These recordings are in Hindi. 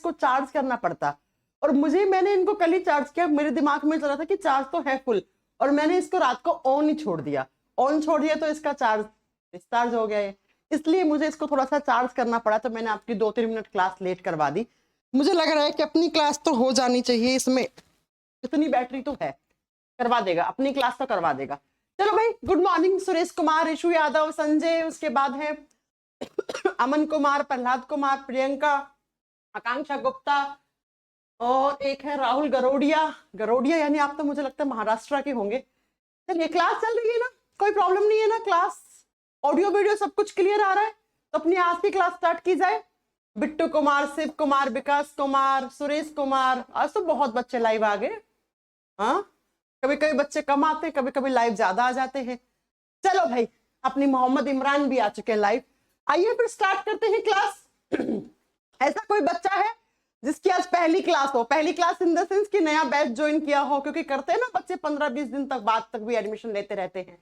इसको चार्ज करना पड़ता। और मैंने इनको कल ही चार्ज किया, मेरे दिमाग में चला था कि चार्ज तो है फुल, और मैंने इसको रात को ऑन ही छोड़ दिया। ऑन छोड़ दिया तो इसका चार्ज डिस्चार्ज हो गया है, इसलिए मुझे इसको थोड़ा सा चार्ज करना पड़ा। तो मैंने आपकी 2-3 मिनट क्लास लेट करवा दी। मुझे लग रहा है कि अपनी क्लास तो हो जानी चाहिए, इसमें इतनी बैटरी तो है, करवा देगा अपनी क्लास तो करवा देगा। चलो भाई, गुड मॉर्निंग। सुरेश कुमार, ऋषु यादव, संजय, उसके बाद है अमन कुमार, प्रहलाद कुमार, प्रियंका, आकांक्षा गुप्ता, और एक है राहुल गरोडिया यानी आप तो मुझे लगता है महाराष्ट्र के होंगे। चलिए, क्लास चल रही है ना, कोई प्रॉब्लम नहीं है ना? क्लास ऑडियो वीडियो सब कुछ क्लियर आ रहा है? तो अपनी आज की क्लास स्टार्ट की जाए। बिट्टू कुमार, शिव कुमार, विकास कुमार, सुरेश कुमार, आज तो बहुत बच्चे लाइव आ गए। हाँ, कभी कभी बच्चे कम आते हैं, कभी कभी लाइव ज्यादा आ जाते हैं। चलो भाई, अपनी मोहम्मद इमरान भी आ चुके हैं लाइव। आइए फिर स्टार्ट करते हैं क्लास। ऐसा कोई बच्चा है जिसकी आज पहली क्लास हो? पहली क्लास इन द सेंस कि नया बैच ज्वाइन किया हो, क्योंकि करते हैं ना बच्चे 15-20 दिन तक बाद तक भी एडमिशन लेते रहते हैं।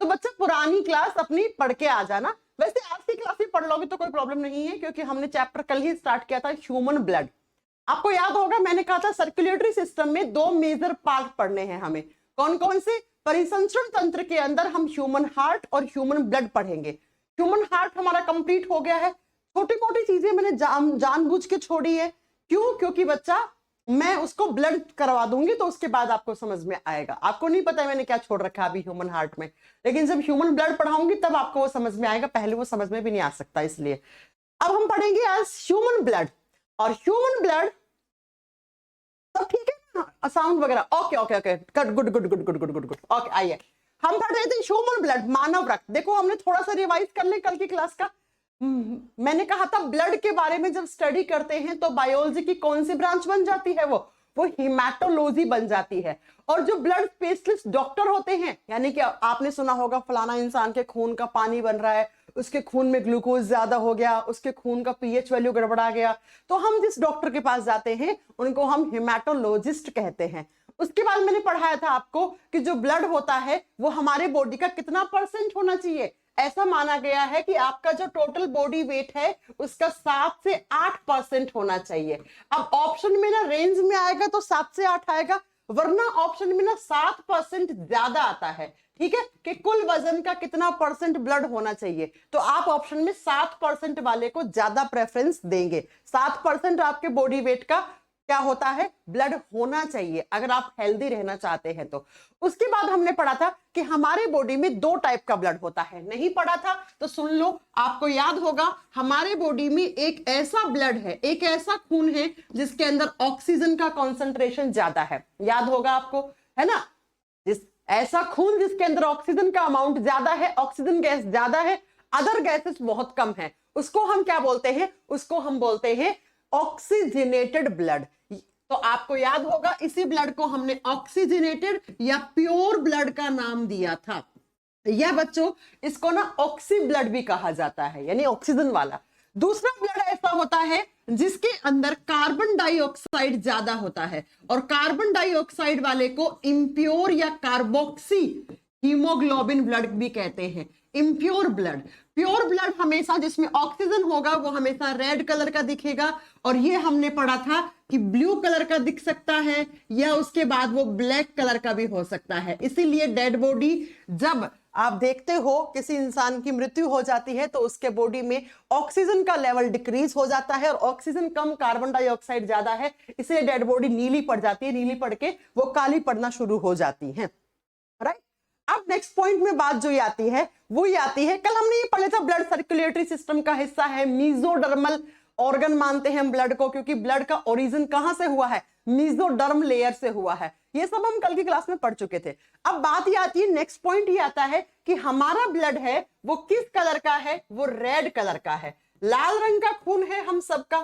तो बच्चा पुरानी क्लास अपनी पढ़ के आ जाना। वैसे आज की क्लास ही पढ़ लोगे तो कोई प्रॉब्लम नहीं है, क्योंकि हमने चैप्टर कल ही स्टार्ट किया था, ह्यूमन ब्लड। आपको याद होगा मैंने कहा था सर्कुलेटरी सिस्टम में 2 मेजर पार्ट पढ़ने हैं हमें। कौन कौन से? परिसंचरण तंत्र के अंदर हम ह्यूमन हार्ट और ह्यूमन ब्लड पढ़ेंगे। ह्यूमन हार्ट हमारा कंप्लीट हो गया है। छोटी मोटी चीजें मैंने जानबूझ के छोड़ी है। क्यों? क्योंकि बच्चा मैं उसको ब्लड करवा दूंगी तो उसके बाद आपको समझ में आएगा। आपको नहीं पता है मैंने क्या छोड़ रखा अभी ह्यूमन हार्ट में, लेकिन जब ह्यूमन ब्लड पढ़ाऊंगी तब आपको वो समझ में आएगा, पहले वो समझ में भी नहीं आ सकता। इसलिए अब हम पढ़ेंगे आज ह्यूमन ब्लड। और ह्यूमन ब्लड सब ठीक है ना? साउंड वगैरह okay okay okay, good good good good good good good. Okay, आइए हम पढ़ रहे थे ह्यूमन ब्लड, मानव रक्त। देखो हमने थोड़ा सा रिवाइज कर ले कल की क्लास का। मैंने कहा था ब्लड के बारे में जब स्टडी करते हैं तो बायोलॉजी की कौन सी ब्रांच बन जाती है? वो हिमेटोलॉजी बन जाती है। और जो ब्लड स्पेशलिस्ट डॉक्टर होते हैं, यानी कि आपने सुना होगा फलाना इंसान के खून का पानी बन रहा है, उसके खून में ग्लूकोज ज्यादा हो गया, उसके खून का पीएच वैल्यू गड़बड़ा गया, तो हम जिस डॉक्टर के पास जाते हैं उनको हम हिमेटोलॉजिस्ट कहते हैं। उसके बाद मैंने पढ़ाया था आपको कि जो ब्लड होता है वो हमारे बॉडी का कितना % होना चाहिए। ऐसा माना गया है कि आपका जो टोटल बॉडी वेट है उसका 7 से 8% होना चाहिए। अब ऑप्शन में ना रेंज में आएगा तो 7 से 8 आएगा, वरना ऑप्शन में ना 7% ज्यादा आता है। ठीक है, कि कुल वजन का कितना % ब्लड होना चाहिए, तो आप ऑप्शन में 7% वाले को ज्यादा प्रेफरेंस देंगे। 7% आपके बॉडी वेट का क्या होता है? ब्लड होना चाहिए, अगर आप हेल्दी रहना चाहते हैं तो। उसके बाद हमने पढ़ा था कि हमारे बॉडी में 2 टाइप का ब्लड होता है। नहीं पढ़ा था तो सुन लो, आपको याद होगा हमारे बॉडी में एक ऐसा ब्लड है, एक ऐसा खून है जिसके अंदर ऑक्सीजन का कॉन्सेंट्रेशन ज्यादा है। याद होगा आपको, है ना? ऐसा खून जिसके अंदर ऑक्सीजन का अमाउंट ज्यादा है, ऑक्सीजन गैस ज्यादा है, अदर गैसेस बहुत कम है, उसको हम क्या बोलते हैं? उसको हम बोलते हैं ऑक्सीजनेटेड ब्लड। तो आपको याद होगा इसी ब्लड को हमने ऑक्सीजनेटेड या प्योर ब्लड का नाम दिया था। या बच्चों इसको ना ऑक्सी ब्लड भी कहा जाता है, यानी ऑक्सीजन वाला। दूसरा ब्लड ऐसा होता है जिसके अंदर कार्बन डाइऑक्साइड ज्यादा होता है, और कार्बन डाइऑक्साइड वाले को इम्प्योर या कार्बोक्सी हीमोग्लोबिन ब्लड भी कहते हैं। Impure blood. प्योर ब्लड हमेशा जिसमें ऑक्सीजन होगा वो हमेशा रेड कलर का दिखेगा, और ये हमने पढ़ा था कि ब्लू कलर का दिख सकता है या उसके बाद वो ब्लैक कलर का भी हो सकता है। इसीलिए डेड बॉडी, जब आप देखते हो किसी इंसान की मृत्यु हो जाती है तो उसके बॉडी में ऑक्सीजन का लेवल डिक्रीज हो जाता है, और ऑक्सीजन कम कार्बन डाइऑक्साइड ज्यादा है, इसलिए डेड बॉडी नीली पड़ जाती है। नीली पड़ के वो काली पड़ना शुरू हो जाती है। राइट, अब नेक्स्ट पॉइंट में बात जो आती है वो ये आती है, कल हमने ये पढ़ा था ब्लड सर्कुलेटरी सिस्टम का हिस्सा है, मीजोडर्मल ऑर्गन मानते हैं हम ब्लड को, क्योंकि ब्लड का ओरिजिन कहां से हुआ है? मीजोडर्म लेयर से हुआ है। ये सब हम कल की क्लास में पढ़ चुके थे। अब बात ये आती है, नेक्स्ट पॉइंट ये आता है कि हमारा ब्लड है वो किस कलर का है? वो रेड कलर का है। लाल रंग का खून है हम सबका,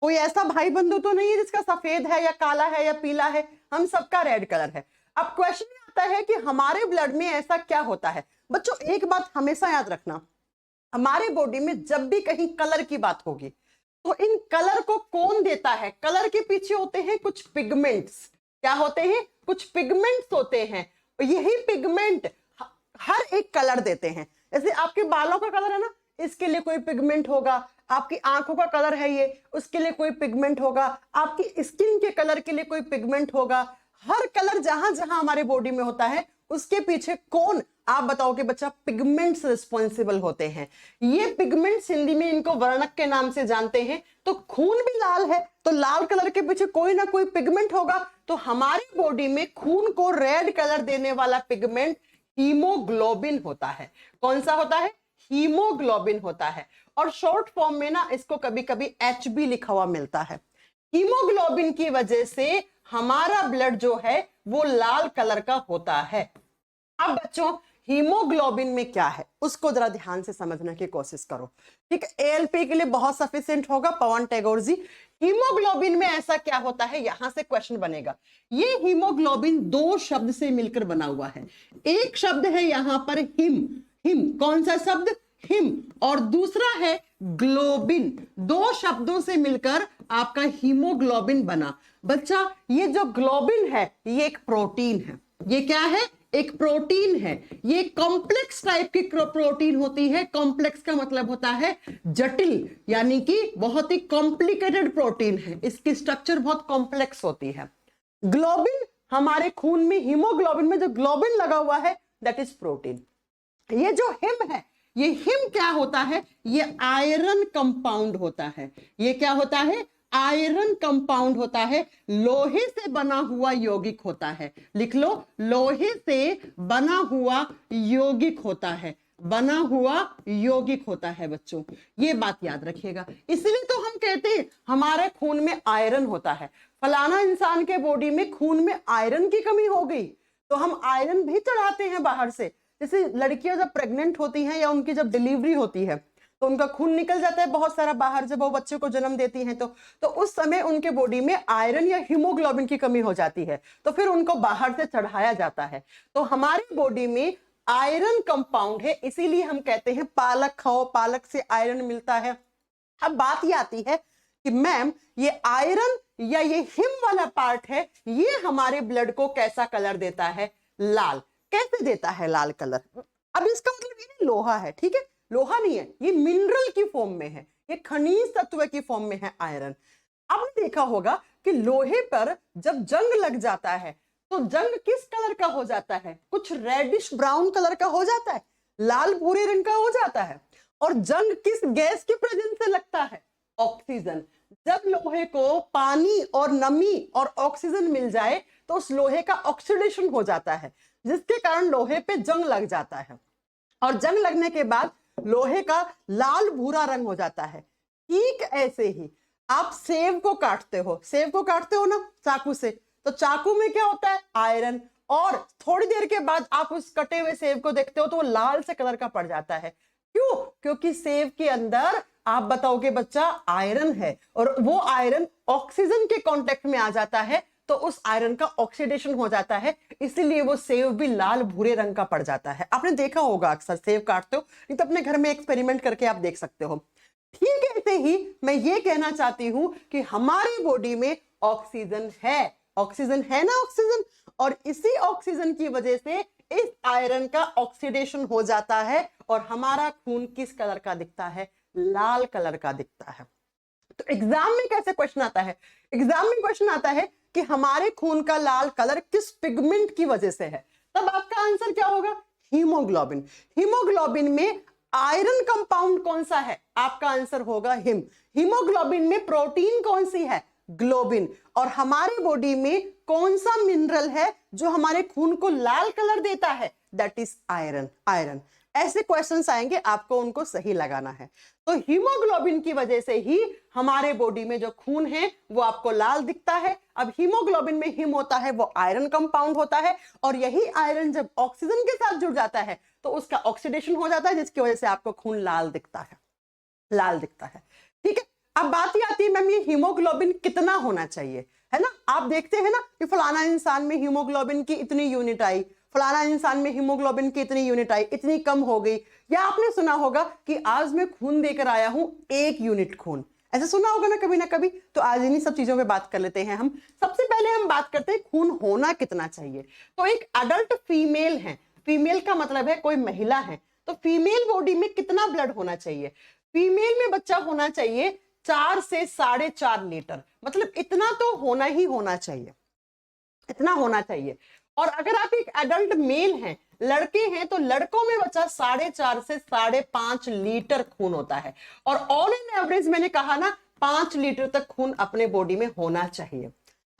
कोई ऐसा भाई बंधु तो नहीं है जिसका सफेद है या काला है या पीला है, हम सबका रेड कलर है। अब क्वेश्चन आता है कि हमारे ब्लड में ऐसा क्या होता है? बच्चों एक बात हमेशा याद रखना, हमारे बॉडी में जब भी कहीं कलर की बात होगी तो इन कलर को कौन देता है? कलर के पीछे होते हैं कुछ पिगमेंट्स। क्या होते हैं? कुछ पिगमेंट्स होते हैं। यही पिगमेंट हर एक कलर देते हैं। जैसे आपके बालों का कलर है ना, इसके लिए कोई पिगमेंट होगा। आपकी आंखों का कलर है ये, उसके लिए कोई पिगमेंट होगा, आपकी स्किन के कलर के लिए कोई पिगमेंट होगा। हर कलर जहां जहां हमारे बॉडी में होता है उसके पीछे कौन, आप बताओ कि बच्चा, पिगमेंट्स रिस्पॉन्सिबल होते हैं। ये पिगमेंट्स हिंदी में इनको वर्णक के नाम से जानते हैं। तो खून भी लाल है तो लाल कलर के पीछे कोई ना कोई पिगमेंट होगा। तो हमारी बॉडी में खून को रेड कलर देने वाला पिगमेंट हीमोग्लोबिन होता है। कौन सा होता है? हीमोग्लोबिन होता है। और शॉर्ट फॉर्म में ना इसको कभी कभी HB लिखा हुआ मिलता है। हीमोग्लोबिन की वजह से हमारा ब्लड जो है वो लाल कलर का होता है। अब बच्चों, हीमोग्लोबिन में क्या है उसको जरा ध्यान से समझने की कोशिश करो, ठीक है। ALP के लिए बहुत सफिशिएंट होगा, पवन टैगोर जी। हीमोग्लोबिन में ऐसा क्या होता है, यहां से क्वेश्चन बनेगा। ये हीमोग्लोबिन दो शब्द से मिलकर बना हुआ है। एक शब्द है यहां पर हिम, हिम कौन सा शब्द? हिम। और दूसरा है ग्लोबिन। दो शब्दों से मिलकर आपका हीमोग्लोबिन बना। बच्चा, ये जो ग्लोबिन है ये एक प्रोटीन है। ये क्या है? एक प्रोटीन है। ये कॉम्प्लेक्स टाइप की प्रोटीन होती है। कॉम्प्लेक्स का मतलब होता है जटिल, यानी कि बहुत ही कॉम्प्लिकेटेड प्रोटीन है। इसकी स्ट्रक्चर बहुत कॉम्प्लेक्स होती है। ग्लोबिन हमारे खून में, हीमोग्लोबिन में जो ग्लोबिन लगा हुआ है दैट इज प्रोटीन। ये जो हिम है, ये हिम क्या होता है? ये आयरन कंपाउंड होता है। ये क्या होता है? आयरन कंपाउंड होता है। लोहे से बना हुआ यौगिक होता है। लिख लो, लोहे से बना हुआ यौगिक होता है। बना हुआ यौगिक होता है बच्चों, ये बात याद रखिएगा। इसलिए तो हम कहते हैं हमारे खून में आयरन होता है। फलाना इंसान के बॉडी में खून में आयरन की कमी हो गई तो हम आयरन भी चढ़ाते हैं बाहर से। जैसे लड़कियां जब प्रेग्नेंट होती हैं या उनकी जब डिलीवरी होती है तो उनका खून निकल जाता है बहुत सारा बाहर, जब वो बच्चे को जन्म देती हैं तो उस समय उनके बॉडी में आयरन या हीमोग्लोबिन की कमी हो जाती है, तो फिर उनको बाहर से चढ़ाया जाता है। तो हमारी बॉडी में आयरन कंपाउंड है, इसीलिए हम कहते हैं पालक खाओ, पालक से आयरन मिलता है। अब बात ये आती है कि मैम ये आयरन या ये हिम वाला पार्ट है, ये हमारे ब्लड को कैसा कलर देता है? लाल। कैसे देता है लाल कलर? अब इसका मतलब ये नहीं लोहा है, ठीक है, लोहा नहीं है, ये मिनरल की फॉर्म में है, ये खनिज तत्व की फॉर्म में है आयरन। आपने देखा होगा कि लोहे पर जब जंग लग जाता है तो जंग किस कलर का हो जाता है? कुछ रेडिश ब्राउन कलर का हो जाता है, लाल भूरे रंग का हो जाता है। और जंग किस गैस की प्रेजेंस से लगता है? ऑक्सीजन। जब लोहे को पानी और नमी और ऑक्सीजन मिल जाए तो उस लोहे का ऑक्सीडेशन हो जाता है, जिसके कारण लोहे पे जंग लग जाता है। और जंग लगने के बाद लोहे का लाल भूरा रंग हो जाता है। ठीक ऐसे ही आप सेब को काटते हो, सेब को काटते हो ना चाकू से, तो चाकू में क्या होता है? आयरन। और थोड़ी देर के बाद आप उस कटे हुए सेब को देखते हो तो वो लाल से कलर का पड़ जाता है। क्यों? क्योंकि सेब के अंदर, आप बताओगे बच्चा, आयरन है और वो आयरन ऑक्सीजन के कांटेक्ट में आ जाता है तो उस आयरन का ऑक्सीडेशन हो जाता है, इसीलिए वो सेब भी लाल भूरे रंग का पड़ जाता है। आपने देखा होगा, अक्सर सेब काटते हो, नहीं तो अपने घर में एक्सपेरिमेंट करके आप देख सकते हो। ठीक है, ऐसे ही मैं ये कहना चाहती हूं कि हमारी बॉडी में ऑक्सीजन है, ऑक्सीजन है ना, ऑक्सीजन। और इसी ऑक्सीजन की वजह से इस आयरन का ऑक्सीडेशन हो जाता है और हमारा खून किस कलर का दिखता है? लाल कलर का दिखता है। तो एग्जाम में कैसे क्वेश्चन आता है? एग्जाम में क्वेश्चन आता है कि हमारे खून का लाल कलर किस पिगमेंट की वजह से है, तब आपका आंसर क्या होगा? हीमोग्लोबिन। हीमोग्लोबिन में आयरन कंपाउंड कौन सा है? आपका आंसर होगा हिम। हीमोग्लोबिन में प्रोटीन कौन सी है? ग्लोबिन। और हमारे बॉडी में कौन सा मिनरल है जो हमारे खून को लाल कलर देता है? That is iron. आयरन। ऐसे क्वेश्चंस आएंगे, आपको उनको सही लगाना है। तो हीमोग्लोबिन की वजह से ही हमारे बॉडी में जो खून है वो आपको लाल दिखता है। अब हीमोग्लोबिन में हिम होता है, वो आयरन कंपाउंड होता है, और यही आयरन जब ऑक्सीजन के साथ जुड़ जाता है तो उसका ऑक्सीडेशन हो जाता है, जिसकी वजह से आपको खून लाल दिखता है, लाल दिखता है। ठीक है, अब बात ही आती है मैम ये हीमोग्लोबिन कितना होना चाहिए, है ना। आप देखते हैं ना कि फलाना इंसान में हीमोग्लोबिन की इतनी यूनिट आई, फलाना इंसान में हीमोग्लोबिन की इतनी यूनिट आई, इतनी कम हो गई। या आपने सुना होगा कि आज मैं खून देकर आया हूं 1 यूनिट खून, ऐसा सुना होगा ना कभी ना कभी। तो आज इन्हीं सब चीजों पे बात कर लेते हैं हम। सबसे पहले हम बात करते हैं खून होना कितना चाहिए। तो एक अडल्ट फीमेल है, फीमेल का मतलब है कोई महिला है, तो फीमेल बॉडी में कितना ब्लड होना चाहिए? फीमेल में बच्चा होना चाहिए 4 से 4.5 लीटर, मतलब इतना तो होना ही होना चाहिए, इतना होना चाहिए। और अगर आप एक एडल्ट मेल हैं, लड़के हैं, तो लड़कों में बच्चा 4.5 से 5.5 लीटर खून होता है। और ऑन एन एवरेज मैंने कहा ना 5 लीटर तक खून अपने बॉडी में होना चाहिए।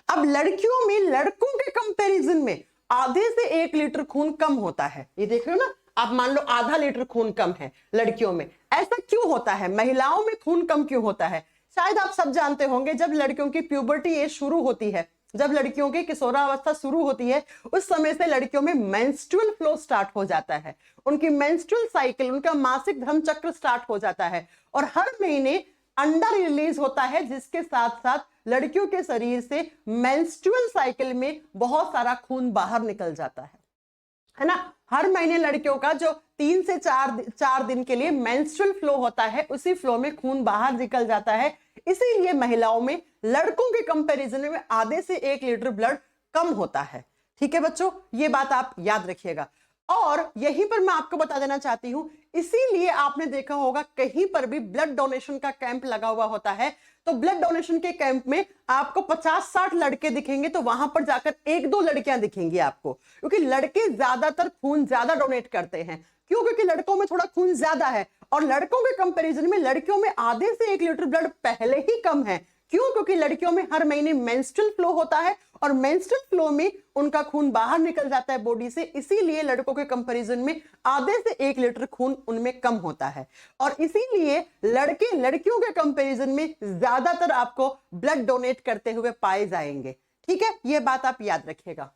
अब लड़कियों में लड़कों के कंपैरिजन में आधे से 1 लीटर खून कम होता है। ये देख रहे हो ना, आप मान लो आधा लीटर खून कम है लड़कियों में। ऐसा क्यों होता है, महिलाओं में खून कम क्यों होता है? शायद आप सब जानते होंगे, जब लड़कियों की प्यूबर्टी एज शुरू होती है, जब लड़कियों की किशोरावस्था शुरू होती है, उस समय से लड़कियों में मेंस्ट्रुअल फ्लो स्टार्ट हो जाता है। उनकी मेंस्ट्रुअल साइकिल, उनका मासिक धर्म चक्र स्टार्ट हो जाता है। और हर महीने अंडा रिलीज होता है, जिसके साथ साथ लड़कियों के शरीर से मेंस्ट्रुअल साइकिल में बहुत सारा खून बाहर निकल जाता है ना। हर महीने लड़कियों का जो 3 से 4 दिन के लिए मेंस्ट्रुअल फ्लो होता है, उसी फ्लो में खून बाहर निकल जाता है। इसीलिए महिलाओं में लड़कों के कंपैरिजन में आधे से 1 लीटर ब्लड कम होता है। ठीक है बच्चों, ये बात आप याद रखिएगा। और यहीं पर मैं आपको बता देना चाहती हूं, इसीलिए आपने देखा होगा कहीं पर भी ब्लड डोनेशन का कैंप लगा हुआ होता है, तो ब्लड डोनेशन के कैंप में आपको 50-60 लड़के दिखेंगे, तो वहां पर जाकर 1-2 लड़कियां दिखेंगी आपको, क्योंकि लड़के ज्यादातर खून ज्यादा डोनेट करते हैं। क्यों? क्योंकि लड़कों में थोड़ा खून ज्यादा है, और लड़कों के कंपैरिजन में लड़कियों में आधे से 1 लीटर ब्लड पहले ही कम है। क्यों? क्योंकि लड़कियों में हर महीने मेंस्ट्रुअल फ्लो होता है, और मेंस्ट्रुअल फ्लो में उनका खून बाहर निकल जाता है बॉडी से, इसीलिए लड़कों के कंपैरिजन में आधे से 1 लीटर खून उनमें कम होता है। और इसीलिए लड़के लड़कियों के कंपैरिजन में ज्यादातर आपको ब्लड डोनेट करते हुए पाए जाएंगे। ठीक है, ये बात आप याद रखिएगा।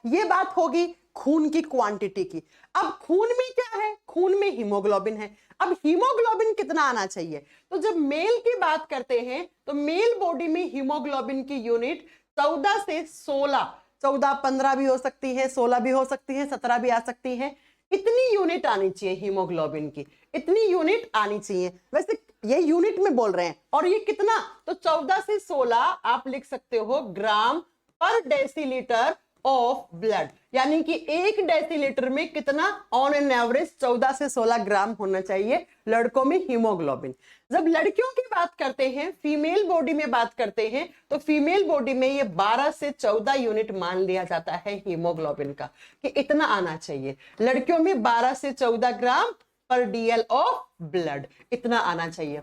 ये बात होगी खून की क्वांटिटी की। अब खून में क्या है? खून में हीमोग्लोबिन है। अब हीमोग्लोबिन कितना आना चाहिए? तो जब मेल की बात करते हैं, तो मेल बॉडी में हीमोग्लोबिन की यूनिट 14 से 16, 14, 15 भी हो सकती है, 16 भी हो सकती है, 17 भी आ सकती है, इतनी यूनिट आनी चाहिए हीमोग्लोबिन की, इतनी यूनिट आनी चाहिए। वैसे ये यूनिट में बोल रहे हैं, और ये कितना? तो 14 से 16 आप लिख सकते हो ग्राम पर डेसीलीटर ऑफ ब्लड, यानी कि 1 डेसीलीटर में कितना ऑन एन एवरेज 14 से 16 ग्राम होना चाहिए लड़कों में हीमोग्लोबिन। जब लड़कियों की बात करते हैं, फीमेल बॉडी में बात करते हैं, तो फीमेल बॉडी में ये 12 से 14 यूनिट मान लिया जाता है हीमोग्लोबिन का, कि इतना आना चाहिए लड़कियों में, 12 से 14 ग्राम पर डीएल ऑफ ब्लड, इतना आना चाहिए।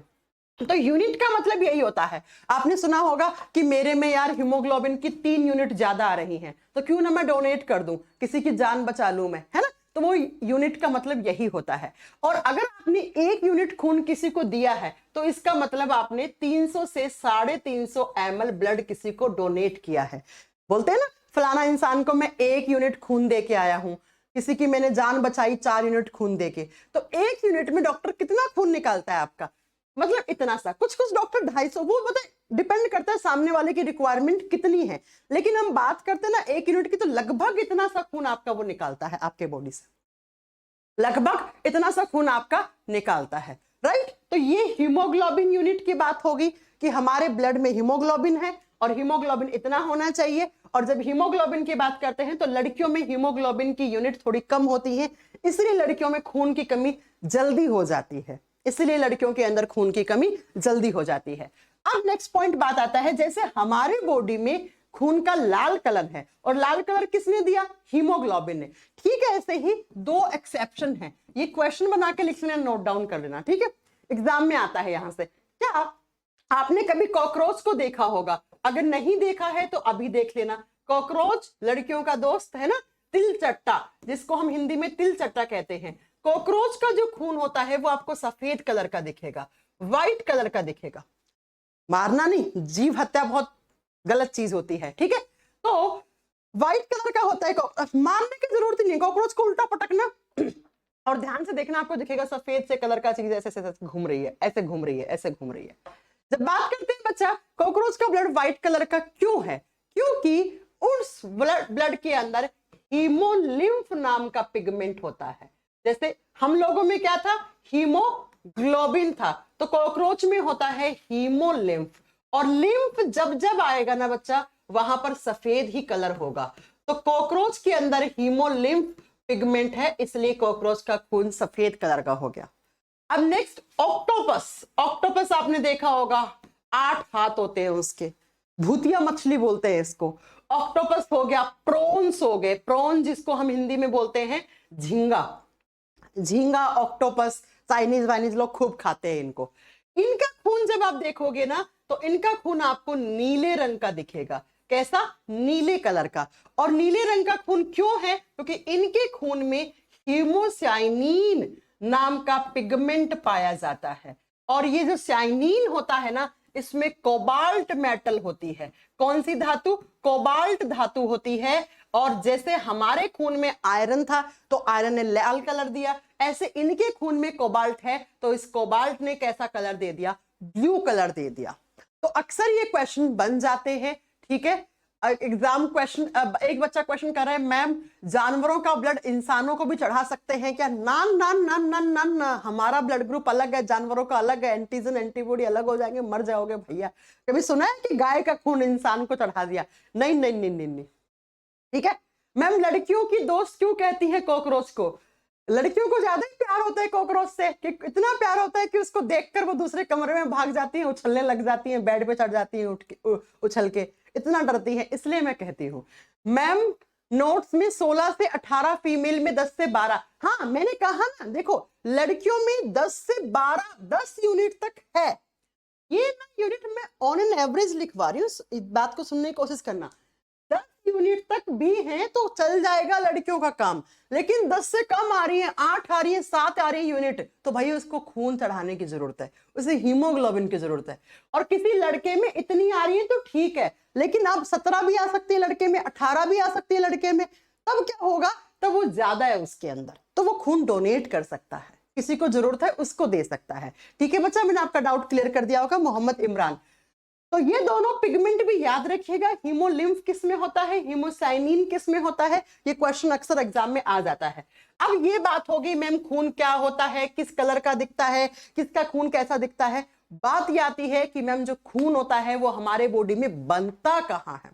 तो यूनिट का मतलब यही होता है। आपने सुना होगा कि मेरे में यार हीमोग्लोबिन की 3 यूनिट ज्यादा आ रही हैं, तो क्यों ना मैं डोनेट कर दूं, किसी की जान बचा लूं मैं, है ना। तो वो यूनिट का मतलब यही होता है। और अगर आपने 1 यूनिट खून किसी को दिया है, तो इसका मतलब आपने 300 से 350 ml ब्लड किसी को डोनेट किया है। बोलते हैं ना, फलाना इंसान को मैं 1 यूनिट खून दे के आया हूं, किसी की मैंने जान बचाई 4 यूनिट खून देके। तो 1 यूनिट में डॉक्टर कितना खून निकालता है आपका? मतलब इतना सा। कुछ कुछ डॉक्टर 250, वो मतलब डिपेंड करता है सामने वाले की रिक्वायरमेंट कितनी है, लेकिन हम बात करते हैं ना 1 यूनिट की, तो लगभग इतना सा खून आपका वो निकालता है आपके बॉडी से, लगभग इतना सा खून आपका निकालता है, राइट। तो ये हीमोग्लोबिन यूनिट की बात होगी कि हमारे ब्लड में हीमोग्लोबिन है और हीमोग्लोबिन इतना होना चाहिए। और जब हीमोग्लोबिन की बात करते हैं, तो लड़कियों में हीमोग्लोबिन की यूनिट थोड़ी कम होती है, इसलिए लड़कियों में खून की कमी जल्दी हो जाती है, इसलिए लड़कियों के अंदर खून की कमी जल्दी हो जाती है। अब नेक्स्ट पॉइंट बात आता है, जैसे हमारे बॉडी में खून का लाल कलर है, और लाल कलर किसने दिया? हीमोग्लोबिन ने। ठीक है, ऐसे ही 2 एक्सेप्शन है, ये क्वेश्चन बना के लिख लेना, नोट डाउन कर लेना, ठीक है, एग्जाम में आता है यहां से। क्या आपने कभी कॉकरोच को देखा होगा? अगर नहीं देखा है तो अभी देख लेना। कॉकरोच लड़कियों का दोस्त है ना, तिल चट्टा, जिसको हम हिंदी में तिल चट्टा कहते हैं। कॉकरोच का जो खून होता है वो आपको सफेद कलर का दिखेगा, व्हाइट कलर का दिखेगा। मारना नहीं, जीव हत्या बहुत गलत चीज होती है, ठीक है। तो व्हाइट कलर का होता है, मारने की जरूरत ही नहीं, कॉकरोच को उल्टा पटकना और ध्यान से देखना, आपको दिखेगा सफेद से कलर का चीज ऐसे ऐसे घूम रही है, ऐसे घूम रही है, ऐसे घूम रही है। जब बात करते हैं बच्चा कॉकरोच का ब्लड व्हाइट कलर का क्यों है? क्योंकि उस ब्लड के अंदर हीमोलिम्फ नाम का पिगमेंट होता है। जैसे हम लोगों में क्या था? हीमोग्लोबिन था, तो कॉकरोच में होता है हीमोलिम्फ। और लिम्फ जब जब आएगा ना बच्चा, वहां पर सफेद ही कलर होगा। तो कॉकरोच के अंदर हीमोलिम्फ पिगमेंट है, इसलिए कॉकरोच का खून सफेद कलर का हो गया। अब नेक्स्ट ऑक्टोपस। ऑक्टोपस आपने देखा होगा, 8 हाथ होते हैं उसके, भूतिया मछली बोलते हैं इसको। ऑक्टोपस हो गया, प्रॉन्स हो गए, प्रॉन जिसको हम हिंदी में बोलते हैं झींगा, झींगा, ऑक्टोपस, चाइनीज वाइनीज लोग खूब खाते हैं इनको। इनका खून जब आप देखोगे ना तो इनका खून आपको नीले रंग का दिखेगा। कैसा? नीले कलर का। और नीले रंग का खून क्यों है? क्योंकि इनके खून में हीमोसाइनिन नाम का पिगमेंट पाया जाता है। और ये जो साइनिन होता है ना, इसमें कोबाल्ट मेटल होती है। कौन सी धातु? कोबाल्ट धातु होती है। और जैसे हमारे खून में आयरन था तो आयरन ने लाल कलर दिया, ऐसे इनके खून में कोबाल्ट है तो इस कोबाल्ट ने कैसा कलर दे दिया? ब्लू कलर दे दिया। तो अक्सर ये क्वेश्चन बन जाते हैं, ठीक है, एग्जाम क्वेश्चन। एक बच्चा क्वेश्चन कर रहा है, मैम जानवरों का ब्लड इंसानों को भी चढ़ा सकते हैं क्या? नान नान नान नान नान, हमारा ब्लड ग्रुप अलग है, जानवरों का अलग है, एंटीजन एंटीबॉडी अलग हो जाएंगे, मर जाओगे भैया। कभी सुना है कि गाय का खून इंसान को चढ़ा दिया? नहीं नहीं नहीं नहीं नहीं, ठीक है। मैम लड़कियों की दोस्त क्यों कहती है कॉकरोच को? लड़कियों को ज्यादा ही प्यार होता है कॉकरोच से, कि इतना प्यार होता है कि उसको देखकर वो दूसरे कमरे में भाग जाती है, उछलने लग जाती है, बेड पे चढ़ जाती है, उठ के उछल के, इतना डरती है। इसलिए मैं कहती हूँ मैम नोट्स में 16 से 18, फीमेल में 10 से 12। हाँ मैंने कहा ना, देखो लड़कियों में 10 से 12, 10 यूनिट तक है। ये ना यूनिट मैं ऑन एन एवरेज लिखवा रही हूँ, इस बात को सुनने की कोशिश करना। 10 यूनिट तक भी है तो चल जाएगा लड़कियों का काम, लेकिन 10 से कम आ रही है, 8 आ रही है, 7 आ रही है यूनिट, तो भाई उसको खून चढ़ाने की जरूरत है, उसे हीमोग्लोबिन की जरूरत है। और किसी लड़के में इतनी आ रही है तो ठीक है, लेकिन अब 17 भी आ सकती है लड़के में, 18 भी आ सकती है लड़के में, तब क्या होगा? तब वो ज्यादा है उसके अंदर, तो वो खून डोनेट कर सकता है, किसी को जरूरत है उसको दे सकता है। ठीक है बच्चा, मैंने आपका डाउट क्लियर कर दिया होगा। मोहम्मद इमरान, तो ये दोनों पिगमेंट भी याद रखिएगा, हीमोलिम्फ किस में होता है, हीमोसाइनिन किस में होता है, ये क्वेश्चन अक्सर एग्जाम में आ जाता है। अब ये बात होगी मैम खून क्या होता है, किस कलर का दिखता है, किसका खून कैसा दिखता है। बात ये आती है कि मैम जो खून होता है वो हमारे बॉडी में बनता कहाँ है।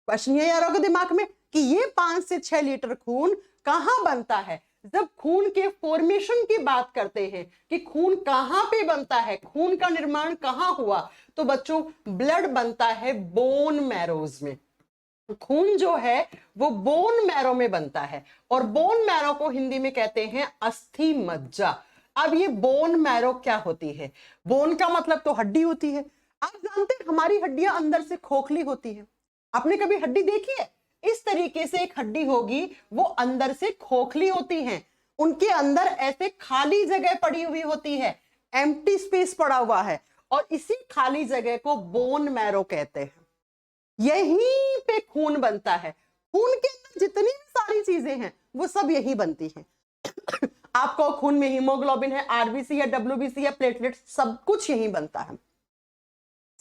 क्वेश्चन ये आ रहा होगा दिमाग में कि ये 5 से 6 लीटर खून कहाँ बनता है। जब खून के फॉर्मेशन की बात करते हैं कि खून कहाँ पे बनता है, खून का निर्माण कहाँ हुआ, तो बच्चों ब्लड बनता है बोन मैरोज में। खून जो है वो बोन मैरो में बनता है, और बोन मैरो को हिंदी में कहते हैं अस्थि मज्जा। अब ये बोन मैरो क्या होती है? बोन का मतलब तो हड्डी होती है। आप जानते हैं हमारी हड्डियां अंदर से खोखली होती है। आपने कभी हड्डी देखी है? इस तरीके से एक हड्डी होगी, वो अंदर से खोखली होती हैं, उनके अंदर ऐसे खाली जगह पड़ी हुई होती है, एम्प्टी स्पेस पड़ा हुआ है, और इसी खाली जगह को बोन मैरो कहते हैं। यहीं पे खून बनता है। खून के अंदर जितनी भी सारी चीजें हैं वो सब यही बनती हैं। आपको खून में हीमोग्लोबिन है, आरबीसी है, डब्ल्यूबीसी है, प्लेटलेट्स, सब कुछ यही बनता है,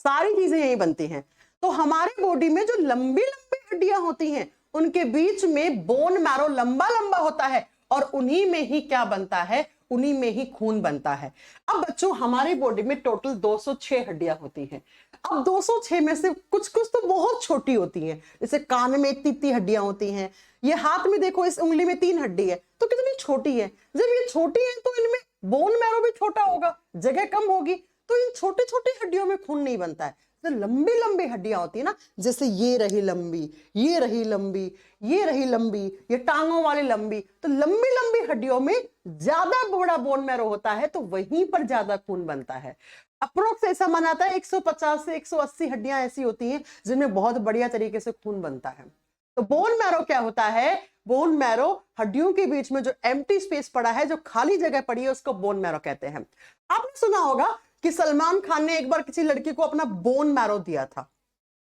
सारी चीजें यही बनती हैं। तो हमारे बॉडी में जो लंबी लंबी हड्डियां होती हैं उनके बीच में बोन मैरो लंबा लंबा होता है, और उन्हीं में ही क्या बनता है? उन्हीं में ही खून बनता है। अब बच्चों हमारे बॉडी में टोटल 206 हड्डियां होती हैं। अब 206 में से कुछ कुछ तो बहुत छोटी होती हैं, जैसे कान में इतनी हड्डियां होती हैं, ये हाथ में देखो इस उंगली में 3 हड्डी है, तो कितनी छोटी है। जब ये छोटी है तो इनमें बोन मैरो भी छोटा होगा, जगह कम होगी, तो इन छोटे छोटे हड्डियों में खून नहीं बनता है। तो लंबी लंबी हड्डियां होती है ना, जैसे ये रही लंबी, ये रही लंबी, ये रही लंबी, ये टांगों वाली लंबी, तो लंबी लंबी हड्डियों में ज्यादा बड़ा बोन मैरो होता है, तो वहीं पर ज्यादा खून बनता है। अप्रोक्स ऐसा माना जाता है 150 से 180 हड्डियां ऐसी होती हैं जिनमें बहुत बढ़िया तरीके से खून बनता है। तो बोन मैरो क्या होता है? बोन मैरो हड्डियों के बीच में जो एम्प्टी स्पेस पड़ा है, जो खाली जगह पड़ी है, उसको बोन मैरो कहते हैं। आपने सुना होगा कि सलमान खान ने एक बार किसी लड़की को अपना बोन मैरो दिया था।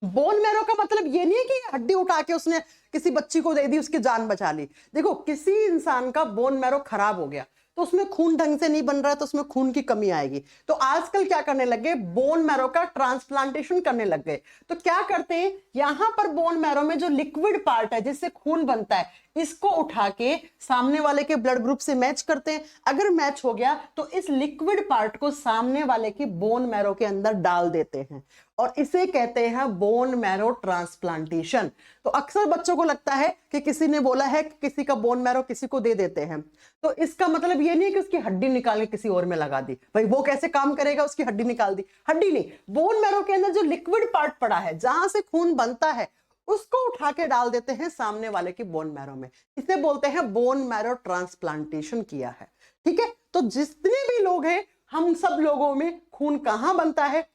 बोन मैरो का मतलब ये नहीं है कि हड्डी उठा के उसने किसी बच्ची को दे दी, उसकी जान बचा ली। देखो किसी इंसान का बोन मैरो खराब हो गया तो उसमें खून ढंग से नहीं बन रहा है, तो उसमें खून की कमी आएगी। तो आजकल क्या करने लगे? बोन मैरो का ट्रांसप्लांटेशन करने लग गए। तो क्या करते हैं, यहां पर बोन मैरो में जो लिक्विड पार्ट है जिससे खून बनता है, इसको उठा के सामने वाले के ब्लड ग्रुप से मैच करते हैं। अगर मैच हो गया तो इस लिक्विड पार्ट को सामने वाले की बोन मैरो के अंदर डाल देते हैं और इसे कहते हैं बोन मैरो ट्रांसप्लांटेशन। तो अक्सर बच्चों को लगता है कि किसी ने बोला है कि किसी का बोन मैरो किसी को दे देते हैं, तो इसका मतलब ये नहीं कि उसकी हड्डी निकाल के किसी और में लगा दी। भाई वो कैसे काम करेगा, उसकी हड्डी निकाल दी? हड्डी नहीं, बोन मैरो के अंदर जो लिक्विड पार्ट पड़ा है जहां से खून बनता है उसको उठा के डाल देते हैं सामने वाले की बोन मैरो में। इसे बोलते हैं बोन मैरो ट्रांसप्लांटेशन किया है। ठीक है, तो जितने भी लोग हैं हम सब लोगों में खून कहां बनता है?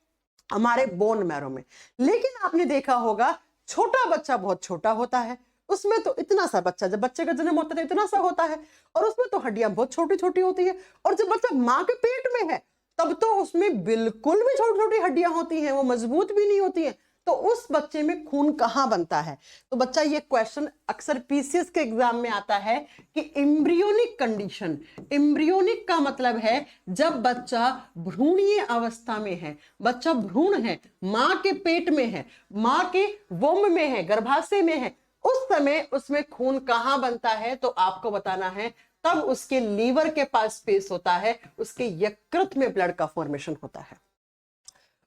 हमारे बोन मैरो में। लेकिन आपने देखा होगा छोटा बच्चा बहुत छोटा होता है, उसमें तो इतना सा बच्चा, जब बच्चे का जन्म होता है इतना सा होता है और उसमें तो हड्डियां बहुत छोटी छोटी होती है, और जब बच्चा मां के पेट में है तब तो उसमें बिल्कुल भी छोटी छोटी हड्डियां होती हैं, वो मजबूत भी नहीं होती हैं। तो उस बच्चे में खून कहां बनता है? तो बच्चा ये क्वेश्चन अक्सर पीसीएस के एग्जाम में आता है कि एम्ब्रियोनिक कंडीशन, एम्ब्रियोनिक का मतलब है जब बच्चा भ्रूणीय अवस्था में है, बच्चा भ्रूण है, मां के पेट में है, मां के वोम में है, गर्भाशय में है, उस समय उसमें खून कहां बनता है? तो आपको बताना है। तब उसके लीवर के पास स्पेस होता है, उसके यकृत में ब्लड का फॉर्मेशन होता है,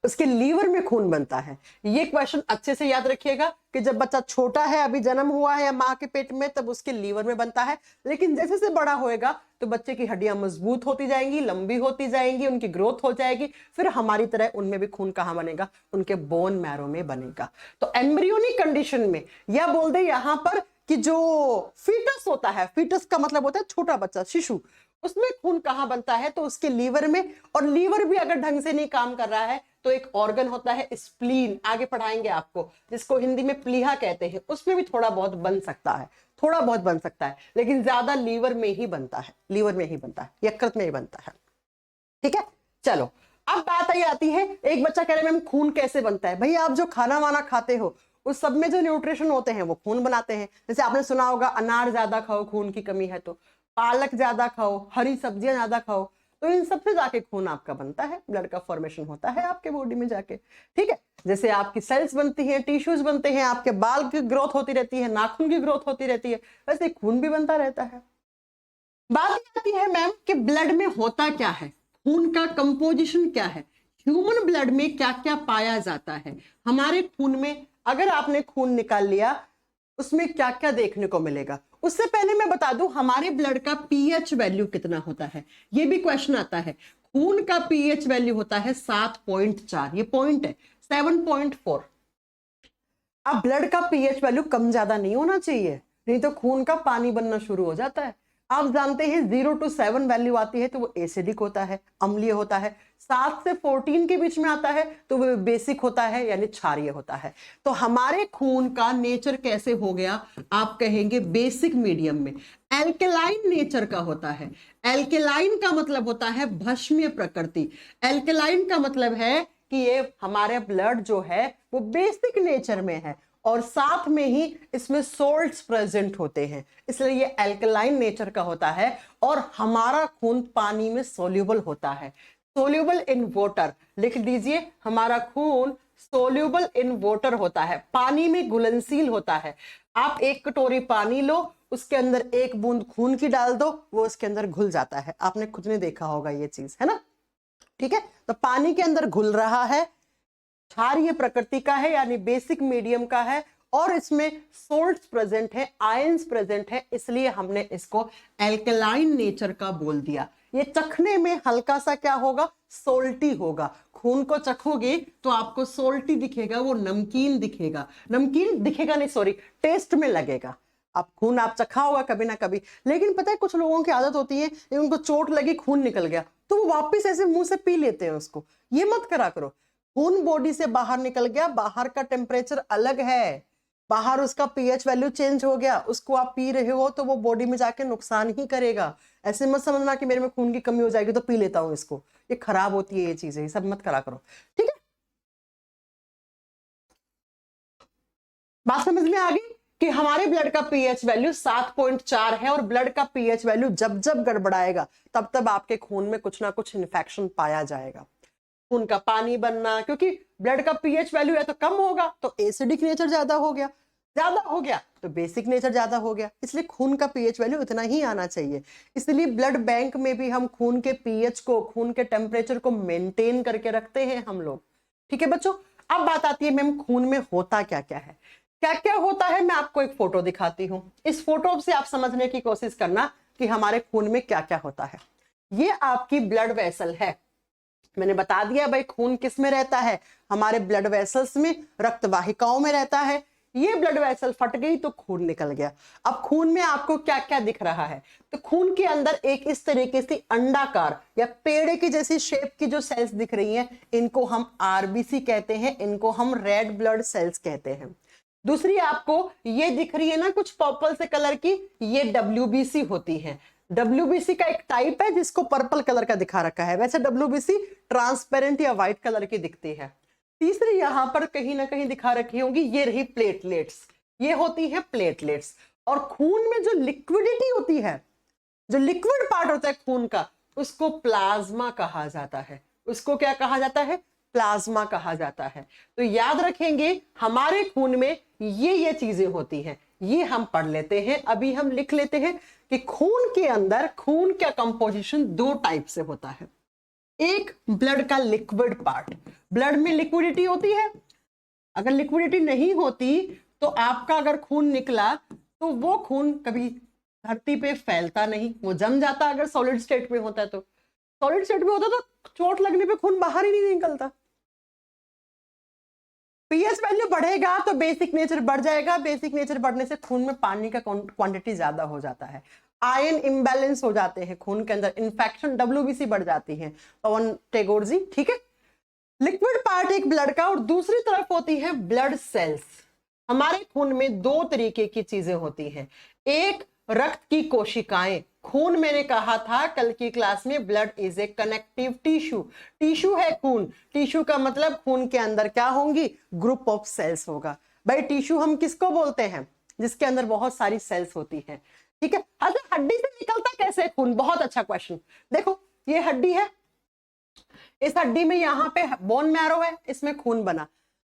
उसके लीवर में खून बनता है। ये क्वेश्चन अच्छे से याद रखिएगा कि जब बच्चा छोटा है, अभी जन्म हुआ है या मां के पेट में, तब उसके लीवर में बनता है। लेकिन जैसे जैसे बड़ा होएगा तो बच्चे की हड्डियां मजबूत होती जाएंगी, लंबी होती जाएंगी, उनकी ग्रोथ हो जाएगी, फिर हमारी तरह उनमें भी खून कहां बनेगा? उनके बोन मैरो में बनेगा। तो एम्ब्रियोनिक कंडीशन में, या बोल दे यहां पर कि जो फीटस होता है, फीटस का मतलब होता है छोटा बच्चा, शिशु, उसमें खून कहां बनता है? तो उसके लीवर में। और लीवर भी अगर ढंग से नहीं काम कर रहा है तो एक ऑर्गन होता है स्प्लीन, आगे पढ़ाएंगे आपको, जिसको हिंदी में प्लीहा कहते हैं, उसमें भी थोड़ा बहुत बन सकता है, थोड़ा बहुत बन सकता है, लेकिन ज्यादा लीवर में ही बनता है, लीवर में ही बनता है, यकृत में ही बनता है। ठीक है, चलो अब बात आई आती है, एक बच्चा कह रहे मैम खून कैसे बनता है? भाई आप जो खाना वाना खाते हो उस सब में जो न्यूट्रिशन होते हैं वो खून बनाते हैं। जैसे आपने सुना होगा अनार ज्यादा खाओ खून की कमी है, तो पालक ज्यादा खाओ, हरी सब्जियां ज्यादा खाओ, तो इन सबसे जाके खून आपका बनता है, ब्लड का फॉर्मेशन होता है आपके बॉडी में जाके। ठीक है, जैसे आपकी सेल्स बनती हैं, टिश्यूज बनते हैं, आपके बाल की ग्रोथ होती रहती है, नाखून की ग्रोथ होती रहती है, वैसे खून भी बनता रहता है। बात आती है मैम कि ब्लड में होता क्या है, खून का कंपोजिशन क्या है, ह्यूमन ब्लड में क्या क्या पाया जाता है। हमारे खून में अगर आपने खून निकाल लिया उसमें क्या क्या देखने को मिलेगा। उससे पहले मैं बता दूं हमारे ब्लड का पीएच वैल्यू कितना होता है, ये भी क्वेश्चन आता है। खून का पीएच वैल्यू होता है 7.4, ये पॉइंट है 7.4। अब ब्लड का पीएच वैल्यू कम ज्यादा नहीं होना चाहिए, नहीं तो खून का पानी बनना शुरू हो जाता है। आप जानते हैं 0 to 7 वैल्यू आती है तो वो एसिडिक होता है, अम्लीय होता है। 7 से 14 के बीच में आता है तो वो बेसिक होता है, यानी क्षारीय होता है। तो हमारे खून का नेचर कैसे हो गया? आप कहेंगे बेसिक मीडियम में, एल्केलाइन नेचर का होता है। एल्केलाइन का मतलब होता है भस्मीय प्रकृति। एल्केलाइन का मतलब है कि ये हमारे ब्लड जो है वो बेसिक नेचर में है और साथ में ही इसमें सोल्ट्स प्रेजेंट होते हैं, इसलिए ये एल्कलाइन नेचर का होता है। और हमारा खून पानी में सोल्यूबल होता है, सोल्यूबल इन वाटर, लिख दीजिए, हमारा खून सोल्यूबल इन वाटर होता है, पानी में घुलनशील होता है। आप एक कटोरी पानी लो, उसके अंदर एक बूंद खून की डाल दो, वो उसके अंदर घुल जाता है। आपने खुद ने देखा होगा ये चीज, है ना? ठीक है, तो पानी के अंदर घुल रहा है, क्षारीय प्रकृति का है यानी बेसिक मीडियम का है, और इसमें सोल्ट्स प्रेजेंट है, आयंस प्रेजेंट है, इसलिए हमने इसको एल्कलाइन नेचर का बोल दिया। ये चखने में हल्का सा क्या होगा? सोल्टी होगा। खून को चखोगे तो आपको सोल्टी दिखेगा, वो नमकीन दिखेगा, नमकीन दिखेगा नहीं, सॉरी, टेस्ट में लगेगा। आप खून आप चखा होगा कभी ना कभी, लेकिन पता है कुछ लोगों की आदत होती है, उनको चोट लगी, खून निकल गया तो वो वापस ऐसे मुंह से पी लेते हैं उसको। ये मत करा करो। खून बॉडी से बाहर निकल गया, बाहर का टेम्परेचर अलग है, बाहर उसका पीएच वैल्यू चेंज हो गया, उसको आप पी रहे हो तो वो बॉडी में जाके नुकसान ही करेगा। ऐसे मत समझना कि मेरे में खून की कमी हो जाएगी तो पी लेता हूं इसको, ये खराब होती है, ये चीजें, ये सब मत करा करो। ठीक है, बात समझ में आ गई कि हमारे ब्लड का पीएच वैल्यू 7.4 है, और ब्लड का पीएच वैल्यू जब जब गड़बड़ाएगा तब तब आपके खून में कुछ ना कुछ इन्फेक्शन पाया जाएगा, खून का पानी बनना, क्योंकि ब्लड का पीएच वैल्यू है तो कम होगा तो एसिडिक नेचर ज्यादा हो गया। ज्यादा हो गया तो बेसिक नेचर ज्यादा हो गया, इसलिए खून का पीएच वैल्यू इतना ही आना चाहिए। इसलिए ब्लड बैंक में भी हम खून के पीएच को, खून के टेम्परेचर को मेंटेन करके रखते हैं हम लोग। ठीक है बच्चों, अब बात आती है मैम खून में होता क्या क्या है। क्या क्या होता है, मैं आपको एक फोटो दिखाती हूँ। इस फोटो से आप समझने की कोशिश करना कि हमारे खून में क्या क्या होता है। ये आपकी ब्लड वेसल है। मैंने बता दिया भाई खून किस में रहता है, हमारे ब्लड वेसल्स में, रक्त वाहिकाओं में रहता है। ये ब्लड वेसल फट गई तो खून निकल गया। अब खून में आपको क्या क्या दिख रहा है, तो खून के अंदर एक इस तरीके से अंडाकार या पेड़े की जैसी शेप की जो सेल्स दिख रही हैं, इनको हम आरबीसी कहते हैं, इनको हम रेड ब्लड सेल्स कहते हैं। दूसरी आपको ये दिख रही है ना कुछ पर्पल से कलर की, ये डब्ल्यूबीसी होती है। डब्ल्यूबीसी का एक टाइप है जिसको पर्पल कलर का दिखा रखा है, वैसे डब्ल्यूबीसी ट्रांसपेरेंट या व्हाइट कलर की दिखती है। तीसरी यहां पर कहीं ना कहीं दिखा रखी होंगी, ये रही प्लेटलेट्स, ये होती है प्लेटलेट्स। और खून में जो लिक्विडिटी होती है, जो लिक्विड पार्ट होता है खून का, उसको प्लाज्मा कहा जाता है। उसको क्या कहा जाता है, प्लाज्मा कहा जाता है। तो याद रखेंगे हमारे खून में ये चीजें होती हैं, ये हम पढ़ लेते हैं। अभी हम लिख लेते हैं कि खून के अंदर खून का कंपोजिशन दो टाइप से होता है। एक ब्लड का लिक्विड पार्ट, ब्लड में लिक्विडिटी होती है। अगर लिक्विडिटी नहीं होती तो आपका अगर खून निकला तो वो खून कभी धरती पे फैलता नहीं, वो जम जाता। अगर सॉलिड स्टेट में होता है तो, सॉलिड स्टेट में होता तो चोट लगने पे खून बाहर ही नहीं निकलता। पीएच वैल्यू बढ़ेगा तो बेसिक नेचर बढ़ जाएगा, बेसिक नेचर बढ़ने से खून में पानी का क्वांटिटी ज्यादा हो जाता है, आयन इम्बैलेंस हो जाते हैं खून के अंदर, इन्फेक्शन डब्ल्यूबीसी बढ़ जाती है। पवन टैगोर जी, ठीक है। लिक्विड पार्ट एक ब्लड का, और दूसरी तरफ होती है ब्लड सेल्स। हमारे खून में दो तरीके की चीजें होती हैं। एक रक्त की कोशिकाएं, खून मैंने कहा था कल की क्लास में, blood is a connective tissue. Tissue है खून, टिश्यू का मतलब खून के अंदर क्या होंगी, ग्रुप ऑफ सेल्स होगा। भाई टिश्यू हम किसको बोलते हैं, जिसके अंदर बहुत सारी सेल्स होती हैं। ठीक है, अच्छा हड्डी से निकलता कैसे खून, बहुत अच्छा क्वेश्चन। देखो ये हड्डी है, इस हड्डी में यहाँ पे बोन मैरो है, इसमें खून बना।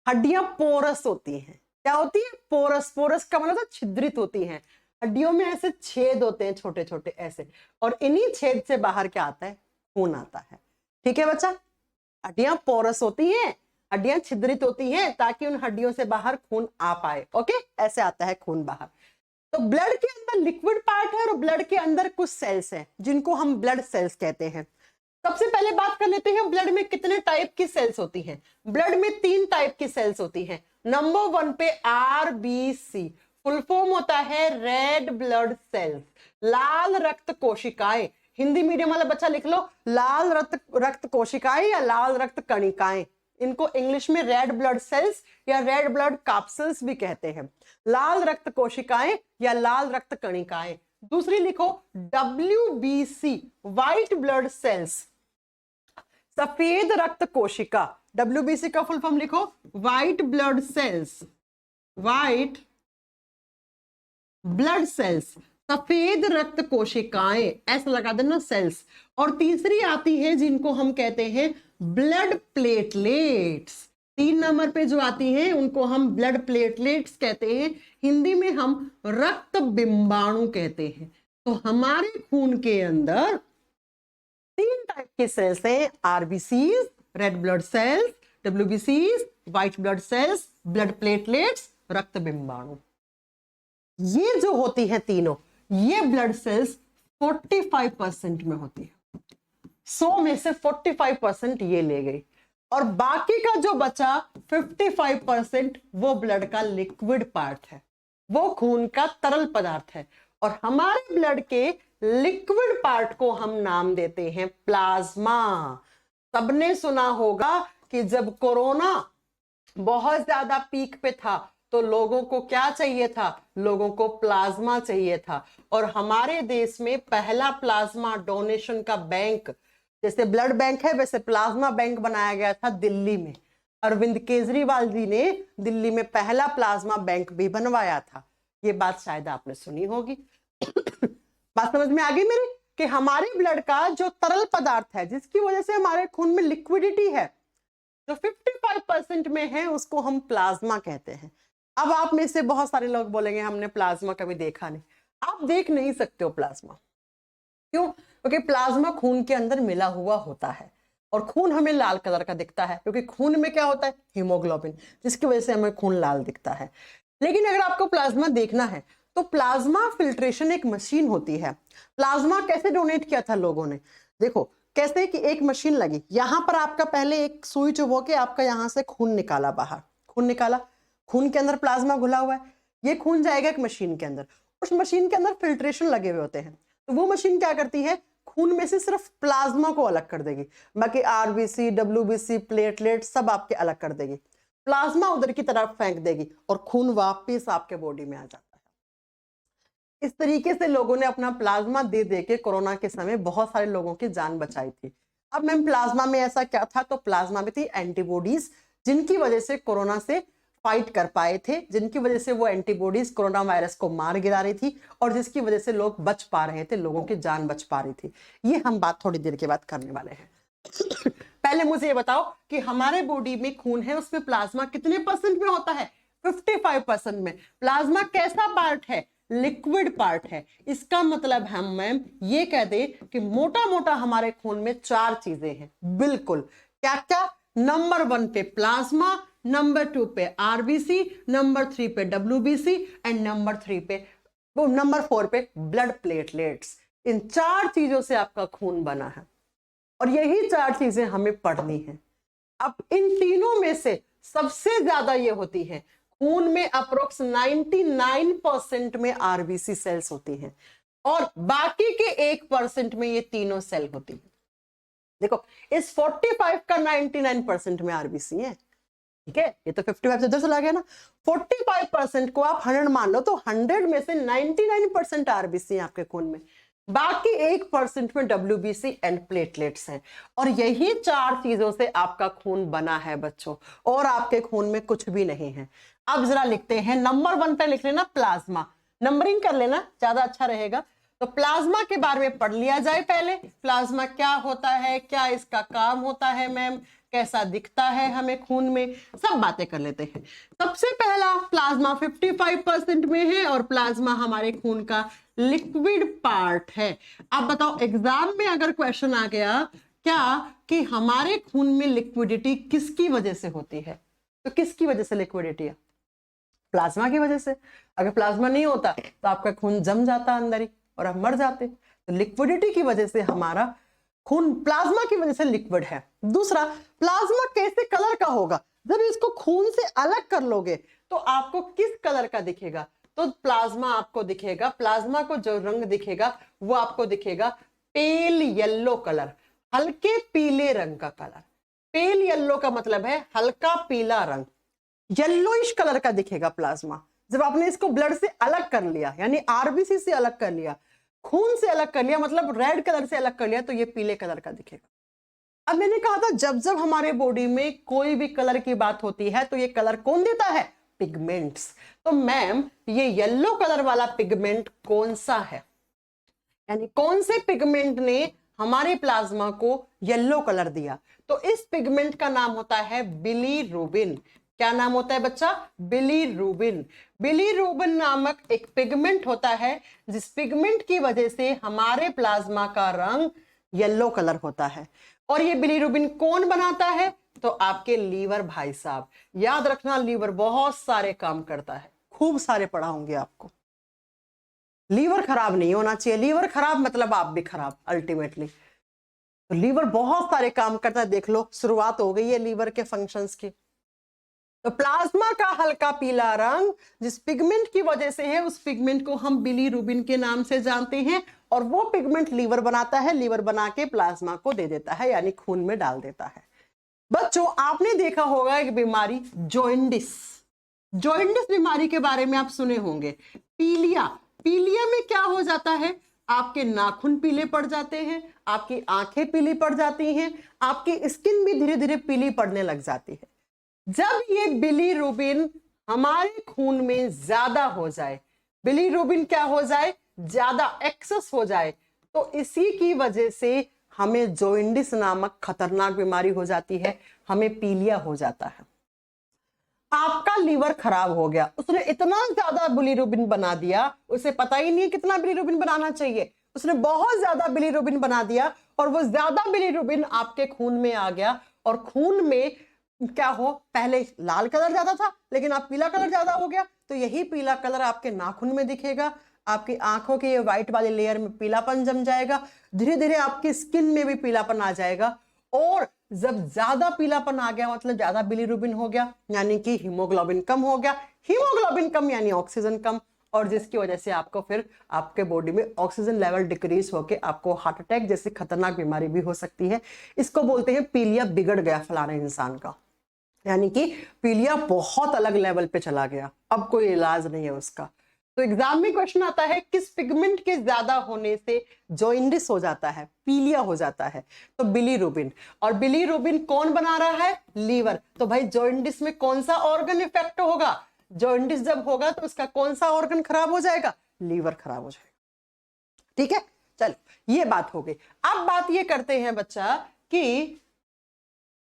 हड्डियां पोरस होती हैं, क्या होती है, पोरस। पोरस का मतलब छिद्रित होती हैं। हड्डियों में ऐसे छेद होते हैं छोटे छोटे ऐसे, और इन्हीं छेद से बाहर क्या आता है, खून आता है। ठीक है बच्चा, हड्डियां पोरस होती हैं, हड्डियां छिद्रित होती हैं ताकि उन हड्डियों से बाहर खून आ पाए। ओके, ऐसे आता है खून बाहर। तो ब्लड के अंदर लिक्विड पार्ट है और ब्लड के अंदर कुछ सेल्स हैं जिनको हम ब्लड सेल्स कहते हैं। सबसे पहले बात कर लेते हैं ब्लड में कितने टाइप की सेल्स होती हैं। ब्लड में 3 टाइप की सेल्स होती हैं। नंबर 1 पे आरबीसी, फुल फॉर्म होता है रेड ब्लड सेल्स, लाल रक्त कोशिकाएं। हिंदी मीडियम वाला बच्चा लिख लो, लाल रक्त कोशिकाएं या लाल रक्त कणिकाएं। इनको इंग्लिश में रेड ब्लड सेल्स या रेड ब्लड कैप्सूल्स भी कहते हैं। लाल रक्त कोशिकाएं या लाल रक्त कणिकाएं। दूसरी लिखो WBC, व्हाइट ब्लड सेल्स, सफेद रक्त कोशिका। WBC का फुल फॉर्म लिखो, white blood cells, white blood cells, सफेद रक्त कोशिकाएं, ऐसा लगा देना सेल्स। और तीसरी आती है जिनको हम कहते हैं ब्लड प्लेटलेट्स। 3 नंबर पे जो आती हैं उनको हम ब्लड प्लेटलेट्स कहते हैं, हिंदी में हम रक्त बिंबाणु कहते हैं। तो हमारे खून के अंदर 3 टाइप के सेल्स हैं, RBCs red blood cells, WBCs white blood cells, blood platelets रक्त बिंबाणु। ये जो होती है तीनों, ये ब्लड सेल्स 45% में होती है। 100 में से 45% ये ले गई, और बाकी का जो बचा 55% वो ब्लड का लिक्विड पार्ट है, वो खून का तरल पदार्थ है। और हमारे ब्लड के लिक्विड पार्ट को हम नाम देते हैं प्लाज्मा। सबने सुना होगा कि जब कोरोना बहुत ज्यादा पीक पे था तो लोगों को क्या चाहिए था, लोगों को प्लाज्मा चाहिए था। और हमारे देश में पहला प्लाज्मा डोनेशन का बैंक, जैसे ब्लड बैंक है वैसे प्लाज्मा बैंक बनाया गया था दिल्ली में। अरविंद केजरीवाल जी ने दिल्ली में पहला प्लाज्मा बैंक भी बनवाया था। ये बात शायद आपने सुनी होगी। बात समझ में आ गई मेरी, कि हमारे ब्लड का जो तरल पदार्थ है जिसकी वजह से हमारे खून में लिक्विडिटी है, जो 55% में है, उसको हम प्लाज्मा कहते हैं। अब आप में से बहुत सारे लोग बोलेंगे हमने प्लाज्मा कभी देखा नहीं। आप देख नहीं सकते हो प्लाज्मा। क्यों? क्योंकि प्लाज्मा खून के अंदर मिला हुआ होता है और खून हमें लाल कलर का दिखता है, क्योंकि खून में क्या होता है, हीमोग्लोबिन, जिसकी वजह से हमें खून लाल दिखता है। लेकिन अगर आपको प्लाज्मा देखना है तो प्लाज्मा फिल्ट्रेशन एक मशीन होती है। प्लाज्मा कैसे डोनेट किया था लोगों ने, देखो कैसे कि एक मशीन लगी, यहां पर आपका पहले एक सुई चुभो के आपका यहां से खून निकाला बाहर, खून निकाला, खून के अंदर प्लाज्मा घुला हुआ है, ये खून जाएगा एक मशीन के अंदर, उस मशीन के अंदर फिल्ट्रेशन लगे हुए होते हैं। तो वो मशीन क्या करती है, खून में से सिर्फ प्लाज्मा को अलग कर देगी, बाकी आरबीसी, डब्ल्यूबीसी, प्लेटलेट सब आपके अलग कर देगी, प्लाज्मा उधर की तरफ फेंक देगी और खून वापस आपके बॉडी में आ जाता है। इस तरीके से लोगों ने अपना प्लाज्मा दे दे के कोरोना के समय बहुत सारे लोगों की जान बचाई थी। अब मैम प्लाज्मा में ऐसा क्या था, तो प्लाज्मा में थी एंटीबॉडीज, जिनकी वजह से कोरोना से फाइट कर पाए थे, जिनकी वजह से वो एंटीबॉडीज कोरोना वायरस को मार गिरा रही थी और जिसकी वजह से लोग बच पा रहे थे, लोगों की जान बच पा रही थी। ये हम बात थोड़ी देर के बाद करने वाले हैं। पहले मुझे ये बताओ कि हमारे बॉडी में खून है, उसमें प्लाज्मा कितने परसेंट में होता है, 55% में। प्लाज्मा कैसा पार्ट है, लिक्विड पार्ट है। इसका मतलब हम मैम ये कह दे कि मोटा मोटा हमारे खून में 4 चीजें हैं, बिल्कुल। क्या क्या? नंबर 1 पे प्लाज्मा, नंबर 2 पे आरबीसी, नंबर 3 पे डब्ल्यूबीसी एंड नंबर 4 पे ब्लड प्लेटलेट्स। इन 4 चीजों से आपका खून बना है और यही 4 चीजें हमें पढ़नी है। अब इन तीनों में से सबसे ज्यादा ये होती है, खून में अप्रोक्स 99% में आरबीसी सेल्स होती हैं और बाकी के 1% में ये तीनों सेल होती है। देखो इस 45 का 99% में आरबीसी है, ठीक है, ये तो 55 से इधर चला गया ना, 45% को आप 100 मान लो, तो 100 में से 99% आरबीसी है आपके खून में, बाकी 1% में डब्ल्यूबीसी एंड प्लेटलेट्स हैं। और यही 4 चीजों से आपका खून बना है बच्चों, और आपके खून में कुछ भी नहीं है। अब जरा लिखते हैं, नंबर 1 पे लिख लेना प्लाज्मा, नंबरिंग कर लेना, ज्यादा अच्छा रहेगा। तो प्लाज्मा के बारे में पढ़ लिया जाए पहले, प्लाज्मा क्या होता है, क्या इसका काम होता है मैम, कैसा दिखता है हमें खून में, सब बातें कर लेते हैं। सबसे पहला, प्लाज्मा 55% में है और प्लाज्मा हमारे खून का लिक्विड पार्ट है। अब बताओ एग्जाम में अगर क्वेश्चन आ गया क्या कि हमारे खून में लिक्विडिटी किसकी वजह से होती है, तो किसकी वजह से लिक्विडिटी है, प्लाज्मा की वजह से। अगर प्लाज्मा नहीं होता तो आपका खून जम जाता अंदर ही और आप मर जाते। तो लिक्विडिटी की वजह से हमारा खून प्लाज्मा की वजह से लिक्विड है। दूसरा, प्लाज्मा कैसे कलर का होगा, जब इसको खून से अलग कर लोगे तो आपको किस कलर का दिखेगा, तो प्लाज्मा आपको दिखेगा, प्लाज्मा को जो रंग दिखेगा वो आपको दिखेगा पेल येलो कलर, हल्के पीले रंग का कलर। पेल येलो का मतलब है हल्का पीला रंग, येलोइश कलर का दिखेगा प्लाज्मा। जब आपने इसको ब्लड से अलग कर लिया, यानी आरबीसी से अलग कर लिया, खून से अलग कर लिया, मतलब रेड कलर से अलग कर लिया, तो ये पीले कलर का दिखेगा। अब मैंने कहा था जब जब हमारे बॉडी में कोई भी कलर की बात होती है तो ये कलर कौन देता है, पिगमेंट्स। तो मैम ये येलो कलर वाला पिगमेंट कौन सा है, यानी कौन से पिगमेंट ने हमारे प्लाज्मा को येलो कलर दिया, तो इस पिगमेंट का नाम होता है बिलीरुबिन। क्या नाम होता है बच्चा, बिलीरुबिन। बिलीरुबिन नामक एक पिगमेंट होता है जिस पिगमेंट की वजह से हमारे प्लाज्मा का रंग येलो कलर होता है। और ये बिलीरुबिन कौन बनाता है, तो आपके लीवर भाई साहब। याद रखना लीवर बहुत सारे काम करता है, खूब सारे पढ़ाऊंगे आपको। लीवर खराब नहीं होना चाहिए, लीवर खराब मतलब आप भी खराब अल्टीमेटली। तो लीवर बहुत सारे काम करता है, देख लो शुरुआत हो गई है लीवर के फंक्शंस की। तो प्लाज्मा का हल्का पीला रंग जिस पिगमेंट की वजह से है, उस पिगमेंट को हम बिलीरुबिन के नाम से जानते हैं और वो पिगमेंट लीवर बनाता है, लीवर बना के प्लाज्मा को दे देता है, यानी खून में डाल देता है। बच्चों आपने देखा होगा एक बीमारी जॉइंडिस, जॉइंडिस बीमारी के बारे में आप सुने होंगे। पीलिया, पीलिया में क्या हो जाता है, आपके नाखून पीले पड़ जाते हैं, आपकी आंखें पीली पड़ जाती हैं, आपकी स्किन भी धीरे धीरे पीली पड़ने लग जाती है। जब ये बिलीरुबिन हमारे खून में ज्यादा हो जाए, बिलीरुबिन क्या हो जाए, ज्यादा एक्सेस हो जाए, तो इसी की वजह से हमें जॉइंडिस नामक खतरनाक बीमारी हो जाती है, हमें पीलिया हो जाता है। आपका लीवर खराब हो गया, उसने इतना ज्यादा बिलीरुबिन बना दिया, उसे पता ही नहीं कितना बिलीरुबिन बनाना चाहिए, उसने बहुत ज्यादा बिलीरुबिन बना दिया और वो ज्यादा बिलीरुबिन आपके खून में आ गया और खून में क्या हो, पहले लाल कलर ज्यादा था लेकिन अब पीला कलर ज्यादा हो गया, तो यही पीला कलर आपके नाखून में दिखेगा, आपकी आंखों के ये व्हाइट वाली लेयर में पीलापन जम जाएगा, धीरे धीरे आपकी स्किन में भी पीलापन आ जाएगा और जब ज्यादा पीलापन आ गया मतलब ज्यादा बिलीरुबिन हो गया यानी कि हीमोग्लोबिन कम हो गया, हीमोग्लोबिन कम यानी ऑक्सीजन कम, और जिसकी वजह से आपको फिर आपके बॉडी में ऑक्सीजन लेवल डिक्रीज होके आपको हार्ट अटैक जैसी खतरनाक बीमारी भी हो सकती है। इसको बोलते हैं पीलिया बिगड़ गया फलाने इंसान का, यानी कि पीलिया बहुत अलग लेवल पे चला गया, अब कोई इलाज नहीं है उसका। तो एग्जाम में क्वेश्चन आता है किस पिगमेंट के ज्यादा होने से जॉइंडिस हो जाता है, पीलिया हो जाता है, तो बिलीरुबिन, और बिलीरुबिन कौन बना रहा है, लीवर। तो भाई जॉइंडिस में कौन सा ऑर्गन इफेक्ट होगा, जॉइंडिस जब होगा तो उसका कौन सा ऑर्गन खराब हो जाएगा, लीवर खराब हो जाएगा। ठीक है, चलो ये बात हो गई। अब बात ये करते हैं बच्चा कि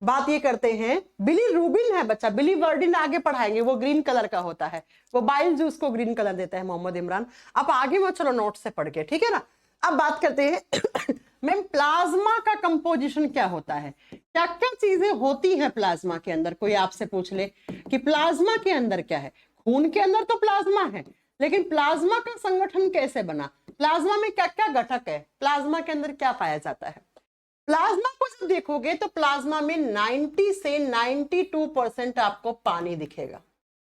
बिलीरुबिन है बच्चा, बिलीवर्डिन आगे पढ़ाएंगे, वो ग्रीन कलर का होता है, वो बाइल जूस को ग्रीन कलर देता है मोहम्मद इमरान। अब आगे में चलो नोट से पढ़ के, ठीक है ना। अब बात करते हैं मैम प्लाज्मा का कंपोजिशन क्या होता है, क्या क्या चीजें होती हैं प्लाज्मा के अंदर। कोई आपसे पूछ ले कि प्लाज्मा के अंदर क्या है, खून के अंदर तो प्लाज्मा है लेकिन प्लाज्मा का संगठन कैसे बना, प्लाज्मा में क्या क्या घटक है, प्लाज्मा के अंदर क्या पाया जाता है। प्लाज्मा को जब देखोगे तो प्लाज्मा में 90 से 92% आपको पानी दिखेगा।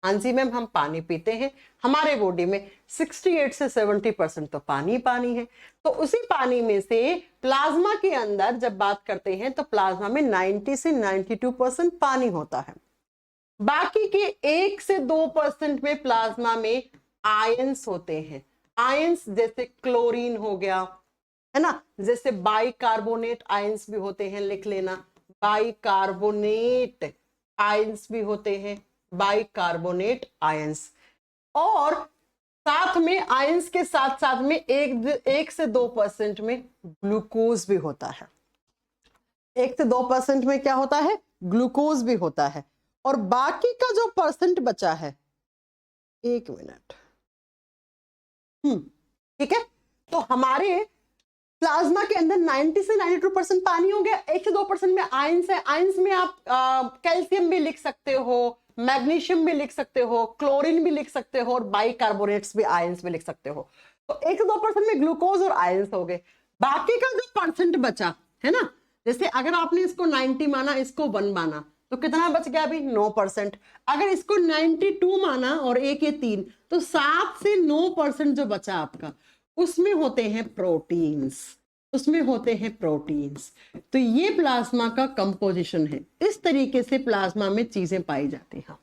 हाँ जी मैम, हम पानी पीते हैं, हमारे बॉडी में 68 से 70% तो पानी है। तो उसी पानी में से प्लाज्मा के अंदर जब बात करते हैं तो प्लाज्मा में 90 से 92% पानी होता है। बाकी के 1 से 2% में प्लाज्मा में आयंस होते हैं। आयंस जैसे क्लोरीन हो गया, है ना, जैसे बाइकार्बोनेट आयंस भी होते हैं, लिख लेना, बाइकार्बोनेट आयंस भी होते हैं, बाइकार्बोनेट आयंस। और साथ में आयंस के साथ साथ में 1 से 2% में ग्लूकोज भी होता है। 1 से 2% में क्या होता है, ग्लूकोज भी होता है। और बाकी का जो परसेंट बचा है, 1 मिनट, ठीक है, तो हमारे प्लाज्मा के अंदर 90 से 92% पानी हो गया, 1 से 2% में आयंस है। आयंस में आप कैल्शियम भी लिख सकते हो, मैग्नीशियम भी लिख सकते हो, क्लोरीन भी लिख सकते हो और बाइकार्बोनेट्स भी आयंस में लिख सकते हो। तो 1 से 2% में ग्लूकोज और आयंस हो गए। बाकी का जो परसेंट बचा है ना, जैसे अगर आपने इसको 90 माना, इसको 1 माना, तो कितना बच गया अभी, 9%। अगर इसको 92 माना और एक ये 3, तो 7 से 9% जो बचा आपका, उसमें होते हैं प्रोटीन्स, उसमें होते हैं प्रोटीन्स। तो ये प्लाज्मा का कंपोजिशन है, इस तरीके से प्लाज्मा में चीजें पाई जाती हैं।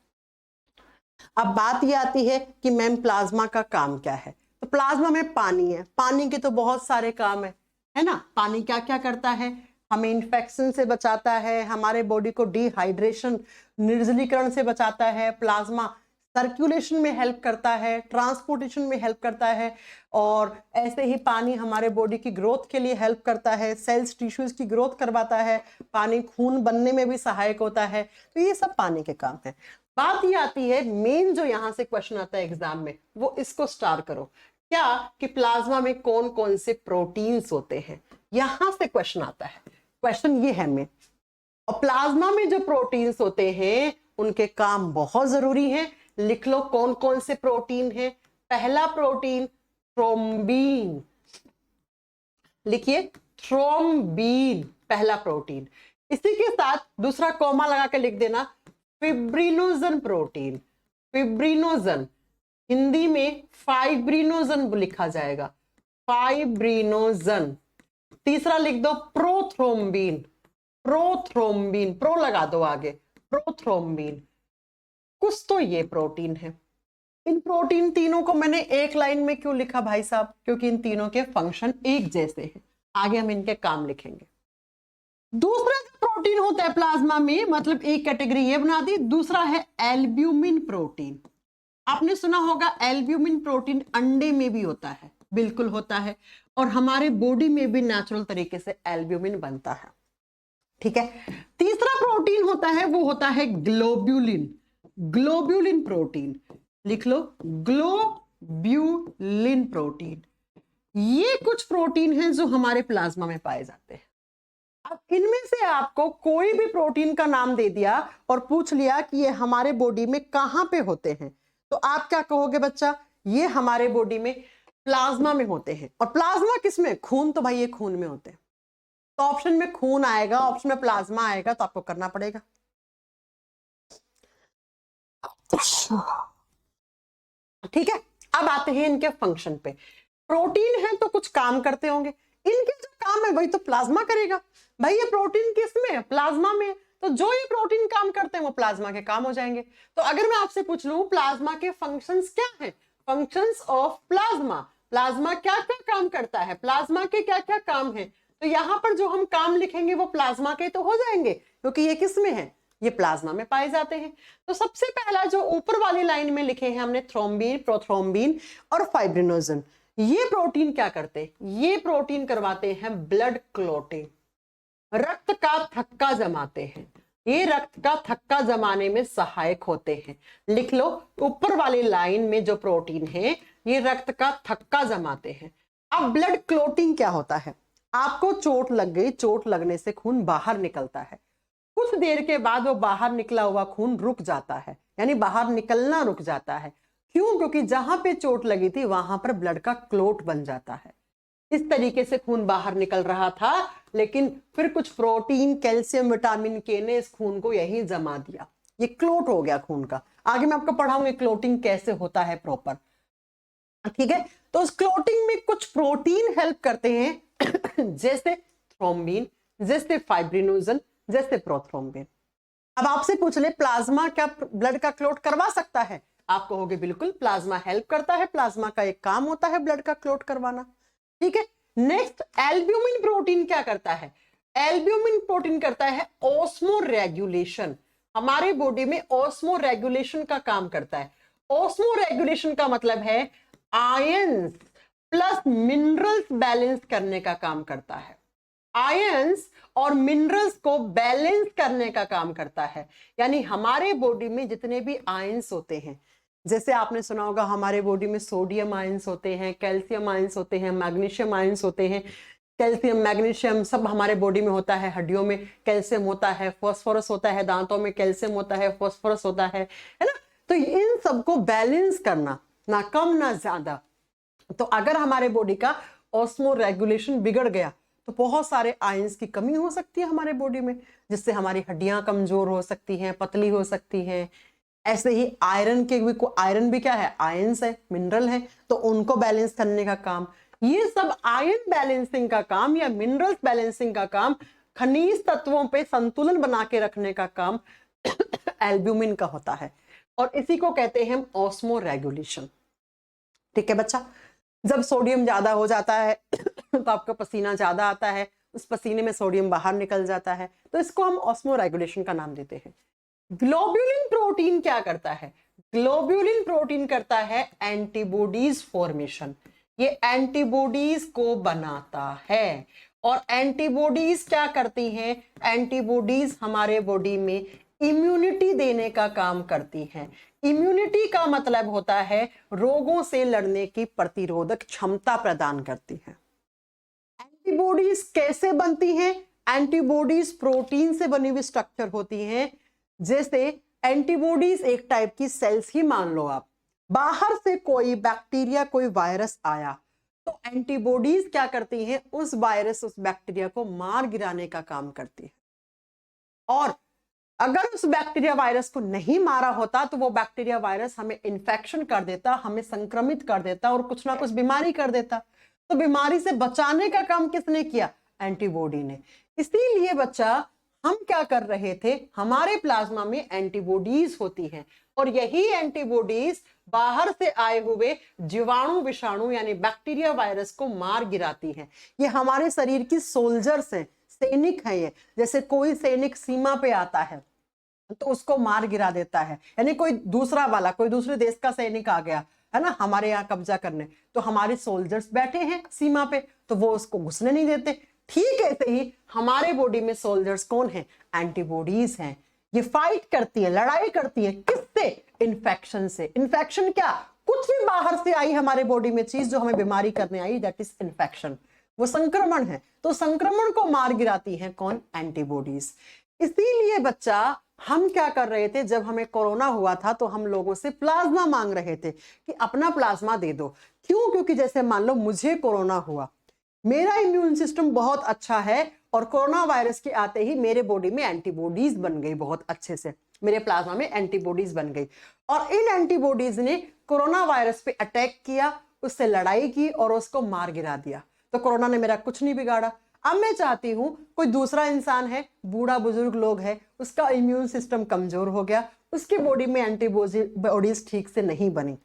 अब बात ये आती है कि मैम प्लाज्मा का काम क्या है। तो प्लाज्मा में पानी है, पानी के तो बहुत सारे काम है ना। पानी क्या क्या करता है, हमें इन्फेक्शन से बचाता है, हमारे बॉडी को डिहाइड्रेशन निर्जलीकरण से बचाता है, प्लाज्मा सर्कुलेशन में हेल्प करता है, ट्रांसपोर्टेशन में हेल्प करता है, और ऐसे ही पानी हमारे बॉडी की ग्रोथ के लिए हेल्प करता है, सेल्स टिश्यूज की ग्रोथ करवाता है, पानी खून बनने में भी सहायक होता है। तो ये सब पानी के काम है। बात ये आती है मेन जो यहाँ से क्वेश्चन आता है एग्जाम में, वो इसको स्टार करो, क्या कि प्लाज्मा में कौन कौन से प्रोटीन्स होते हैं, यहां से क्वेश्चन आता है। क्वेश्चन ये है मेन, और प्लाज्मा में जो प्रोटीन्स होते हैं उनके काम बहुत जरूरी है। लिख लो कौन कौन से प्रोटीन है। पहला प्रोटीन थ्रोम्बीन, लिखिए थ्रोम्बीन पहला प्रोटीन। इसी के साथ दूसरा कॉमा लगा के लिख देना फिब्रिनोजन प्रोटीन, फिब्रिनोजन, हिंदी में फाइब्रिनोजन लिखा जाएगा, फाइब्रिनोजन। तीसरा लिख दो प्रोथ्रोम्बीन, प्रोथ्रोम्बीन, प्रो लगा दो आगे, प्रोथ्रोम्बीन। कुछ तो ये प्रोटीन है। इन प्रोटीन तीनों को मैंने एक लाइन में क्यों लिखा भाई साहब, क्योंकि इन तीनों के फंक्शन एक जैसे हैं। आगे हम इनके काम लिखेंगे। दूसरा जो प्रोटीन होता है प्लाज्मा में, मतलब एक कैटेगरी ये बना दी। दूसरा है एल्ब्यूमिन प्रोटीन। आपने सुना होगा एल्ब्यूमिन प्रोटीन अंडे में भी होता है, बिल्कुल होता है, और हमारे बॉडी में भी नेचुरल तरीके से एल्ब्यूमिन बनता है। ठीक है। तीसरा प्रोटीन होता है वो होता है ग्लोब्यूलिन। ग्लोब्यूलिन प्रोटीन, लिख लो ग्लोब्यूलिन प्रोटीन। ये कुछ प्रोटीन हैं जो हमारे प्लाज्मा में पाए जाते हैं। अब इनमें से आपको कोई भी प्रोटीन का नाम दे दिया और पूछ लिया कि ये हमारे बॉडी में कहां पे होते हैं, तो आप क्या कहोगे बच्चा? ये हमारे बॉडी में प्लाज्मा में होते हैं। और प्लाज्मा किसमें? खून। तो भाई ये खून में होते हैं, तो ऑप्शन में खून आएगा, ऑप्शन में प्लाज्मा आएगा, तो आपको करना पड़ेगा। ठीक है, अब आते हैं इनके फंक्शन पे। प्रोटीन है तो कुछ काम करते होंगे, इनके जो काम है वही तो प्लाज्मा करेगा। भाई ये प्रोटीन किसमें है? प्लाज्मा में। तो जो ये प्रोटीन काम करते हैं वो प्लाज्मा के काम हो जाएंगे। तो अगर मैं आपसे पूछ लूं प्लाज्मा के फंक्शंस क्या हैं, फंक्शंस ऑफ प्लाज्मा, प्लाज्मा क्या क्या काम करता है, प्लाज्मा के क्या क्या काम है, तो यहां पर जो हम काम लिखेंगे वो प्लाज्मा के तो हो जाएंगे, क्योंकि ये किसमें है? ये प्लाज्मा में पाए जाते हैं। तो सबसे पहला जो ऊपर वाली लाइन में लिखे हैं हमने थ्रोम्बिन, प्रोथ्रोम्बिन और फाइब्रिनोजन, ये प्रोटीन क्या करते हैं? ये प्रोटीन करवाते हैं ब्लड क्लॉटिंग, रक्त का थक्का जमाते हैं। ये रक्त का थक्का जमाने में सहायक होते हैं। लिख लो, ऊपर वाली लाइन में जो प्रोटीन है ये रक्त का थक्का जमाते हैं। अब ब्लड क्लॉटिंग क्या होता है? आपको चोट लग गई, चोट लगने से खून बाहर निकलता है, कुछ देर के बाद वो बाहर निकला हुआ खून रुक जाता है, यानी बाहर निकलना रुक जाता है। क्यों? क्योंकि जहां पे चोट लगी थी वहां पर ब्लड का क्लोट बन जाता है। इस तरीके से खून बाहर निकल रहा था, लेकिन फिर कुछ प्रोटीन, कैल्शियम, विटामिन के ने इस खून को यहीं जमा दिया, ये क्लोट हो गया खून का। आगे मैं आपको पढ़ाऊंगी क्लोटिंग कैसे होता है प्रॉपर। ठीक है, तो उस क्लोटिंग में कुछ प्रोटीन हेल्प करते हैं जैसे थ्रोम्बिन, जैसे फाइब्रिनोजन, जैसे प्रोथ्रोम्बिन। अब आपसे पूछ ले प्लाज्मा क्या ब्लड का क्लोट करवा सकता है? आप कहोगे बिल्कुल, प्लाज्मा हेल्प करता है, प्लाज्मा का एक काम होता है ब्लड का क्लोट करवाना। ठीक है, नेक्स्ट एल्ब्यूमिन प्रोटीन क्या करता है? एल्ब्यूमिन प्रोटीन करता है ऑस्मो रेगुलेशन। हमारे बॉडी में ऑस्मो रेगुलेशन का काम करता है। ऑस्मो रेगुलेशन का मतलब है आयंस प्लस मिनरल्स बैलेंस करने का काम करता है। आयंस और मिनरल्स को बैलेंस करने का काम करता है। यानी हमारे बॉडी में जितने भी आयंस होते हैं, जैसे आपने सुना होगा हमारे बॉडी में सोडियम आयंस होते हैं, कैल्शियम आयंस होते हैं, मैग्नीशियम आयंस होते हैं। कैल्शियम, मैग्नीशियम सब हमारे बॉडी में होता है। हड्डियों में कैल्शियम होता है, फास्फोरस होता है, दांतों में कैल्शियम होता है, फास्फोरस होता है ना। तो इन सबको बैलेंस करना, ना कम ना ज्यादा। तो अगर हमारे बॉडी का ऑस्मो रेगुलेशन बिगड़ गया तो बहुत सारे आयंस की कमी हो सकती है हमारे बॉडी में, जिससे हमारी हड्डियां कमजोर हो सकती हैं, पतली हो सकती हैं। ऐसे ही आयरन के भी, आयरन भी क्या है? आयंस है, मिनरल है, तो उनको बैलेंस करने का काम, ये सब आयन बैलेंसिंग का काम या मिनरल्स बैलेंसिंग का काम, खनिज तत्वों पे संतुलन बना के रखने का काम एल्ब्यूमिन का होता है, और इसी को कहते हैं हम ऑस्मो रेगुलेशन। ठीक है बच्चा, जब सोडियम ज्यादा हो जाता है तो आपका पसीना ज्यादा आता है, उस पसीने में सोडियम बाहर निकल जाता है, तो इसको हम ऑस्मो रेगुलेशन का नाम देते हैं। ग्लोब्यूलिन प्रोटीन क्या करता है? ग्लोब्यूलिन प्रोटीन करता है एंटीबॉडीज फॉर्मेशन। ये एंटीबॉडीज को बनाता है। और एंटीबॉडीज क्या करती हैं? एंटीबॉडीज हमारे बॉडी में इम्यूनिटी देने का काम करती हैं। इम्यूनिटी का मतलब होता है रोगों से लड़ने की प्रतिरोधक क्षमता प्रदान करती है। एंटीबॉडीज कैसे बनती हैं? एंटीबॉडीज प्रोटीन से बनी हुई स्ट्रक्चर होती हैं। जैसे एंटीबॉडीज एक टाइप की सेल्स ही मान लो आप, बाहर से कोई बैक्टीरिया, कोई वायरस आया तो एंटीबॉडीज क्या करती हैं? उस वायरस, उस बैक्टीरिया को मार गिराने का काम करती है। और अगर उस बैक्टीरिया वायरस को नहीं मारा होता तो वो बैक्टीरिया वायरस हमें इन्फेक्शन कर देता, हमें संक्रमित कर देता और कुछ ना कुछ बीमारी कर देता। तो बीमारी से बचाने का काम किसने किया? एंटीबॉडी ने। इसीलिए बच्चा हम क्या कर रहे थे, हमारे प्लाज्मा में एंटीबॉडीज होती हैं और यही एंटीबॉडीज बाहर से आए हुए जीवाणु, विषाणु यानी बैक्टीरिया, वायरस को मार गिराती हैं। ये हमारे शरीर की सोल्जर्स हैं, सैनिक हैं ये। जैसे कोई सैनिक सीमा पे आता है तो उसको मार गिरा देता है, यानी कोई दूसरा वाला, कोई दूसरे देश का सैनिक आ गया है ना हमारे यहाँ कब्जा करने, तो हमारे सोल्जर्स बैठे हैं सीमा पे तो वो उसको घुसने नहीं देते। ठीक ऐसे ही हमारे बॉडी में सोल्जर्स कौन है? एंटीबॉडीज हैं। ये फाइट करती है, लड़ाई करती है, किससे? इन्फेक्शन से। इन्फेक्शन क्या? कुछ भी बाहर से आई हमारे बॉडी में चीज जो हमें बीमारी करने आई, दैट इज इन्फेक्शन, वो संक्रमण है। तो संक्रमण को मार गिराती है कौन? एंटीबॉडीज। इसीलिए बच्चा हम क्या कर रहे थे, जब हमें कोरोना हुआ था तो हम लोगों से प्लाज्मा मांग रहे थे कि अपना प्लाज्मा दे दो। क्यों? क्योंकि जैसे मान लो मुझे कोरोना हुआ, मेरा इम्यून सिस्टम बहुत अच्छा है और कोरोना वायरस के आते ही मेरे बॉडी में एंटीबॉडीज बन गई बहुत अच्छे से, मेरे प्लाज्मा में एंटीबॉडीज बन गई और इन एंटीबॉडीज ने कोरोना वायरस पे अटैक किया, उससे लड़ाई की और उसको मार गिरा दिया। तो कोरोना ने मेरा कुछ नहीं बिगाड़ा। अब मैं चाहती हूं कोई दूसरा इंसान है, बूढ़ा बुजुर्ग लोग है, उसका इम्यून सिस्टम कमजोर हो गया, उसके बॉडी में एंटीबॉडीज ठीक से नहीं बनी,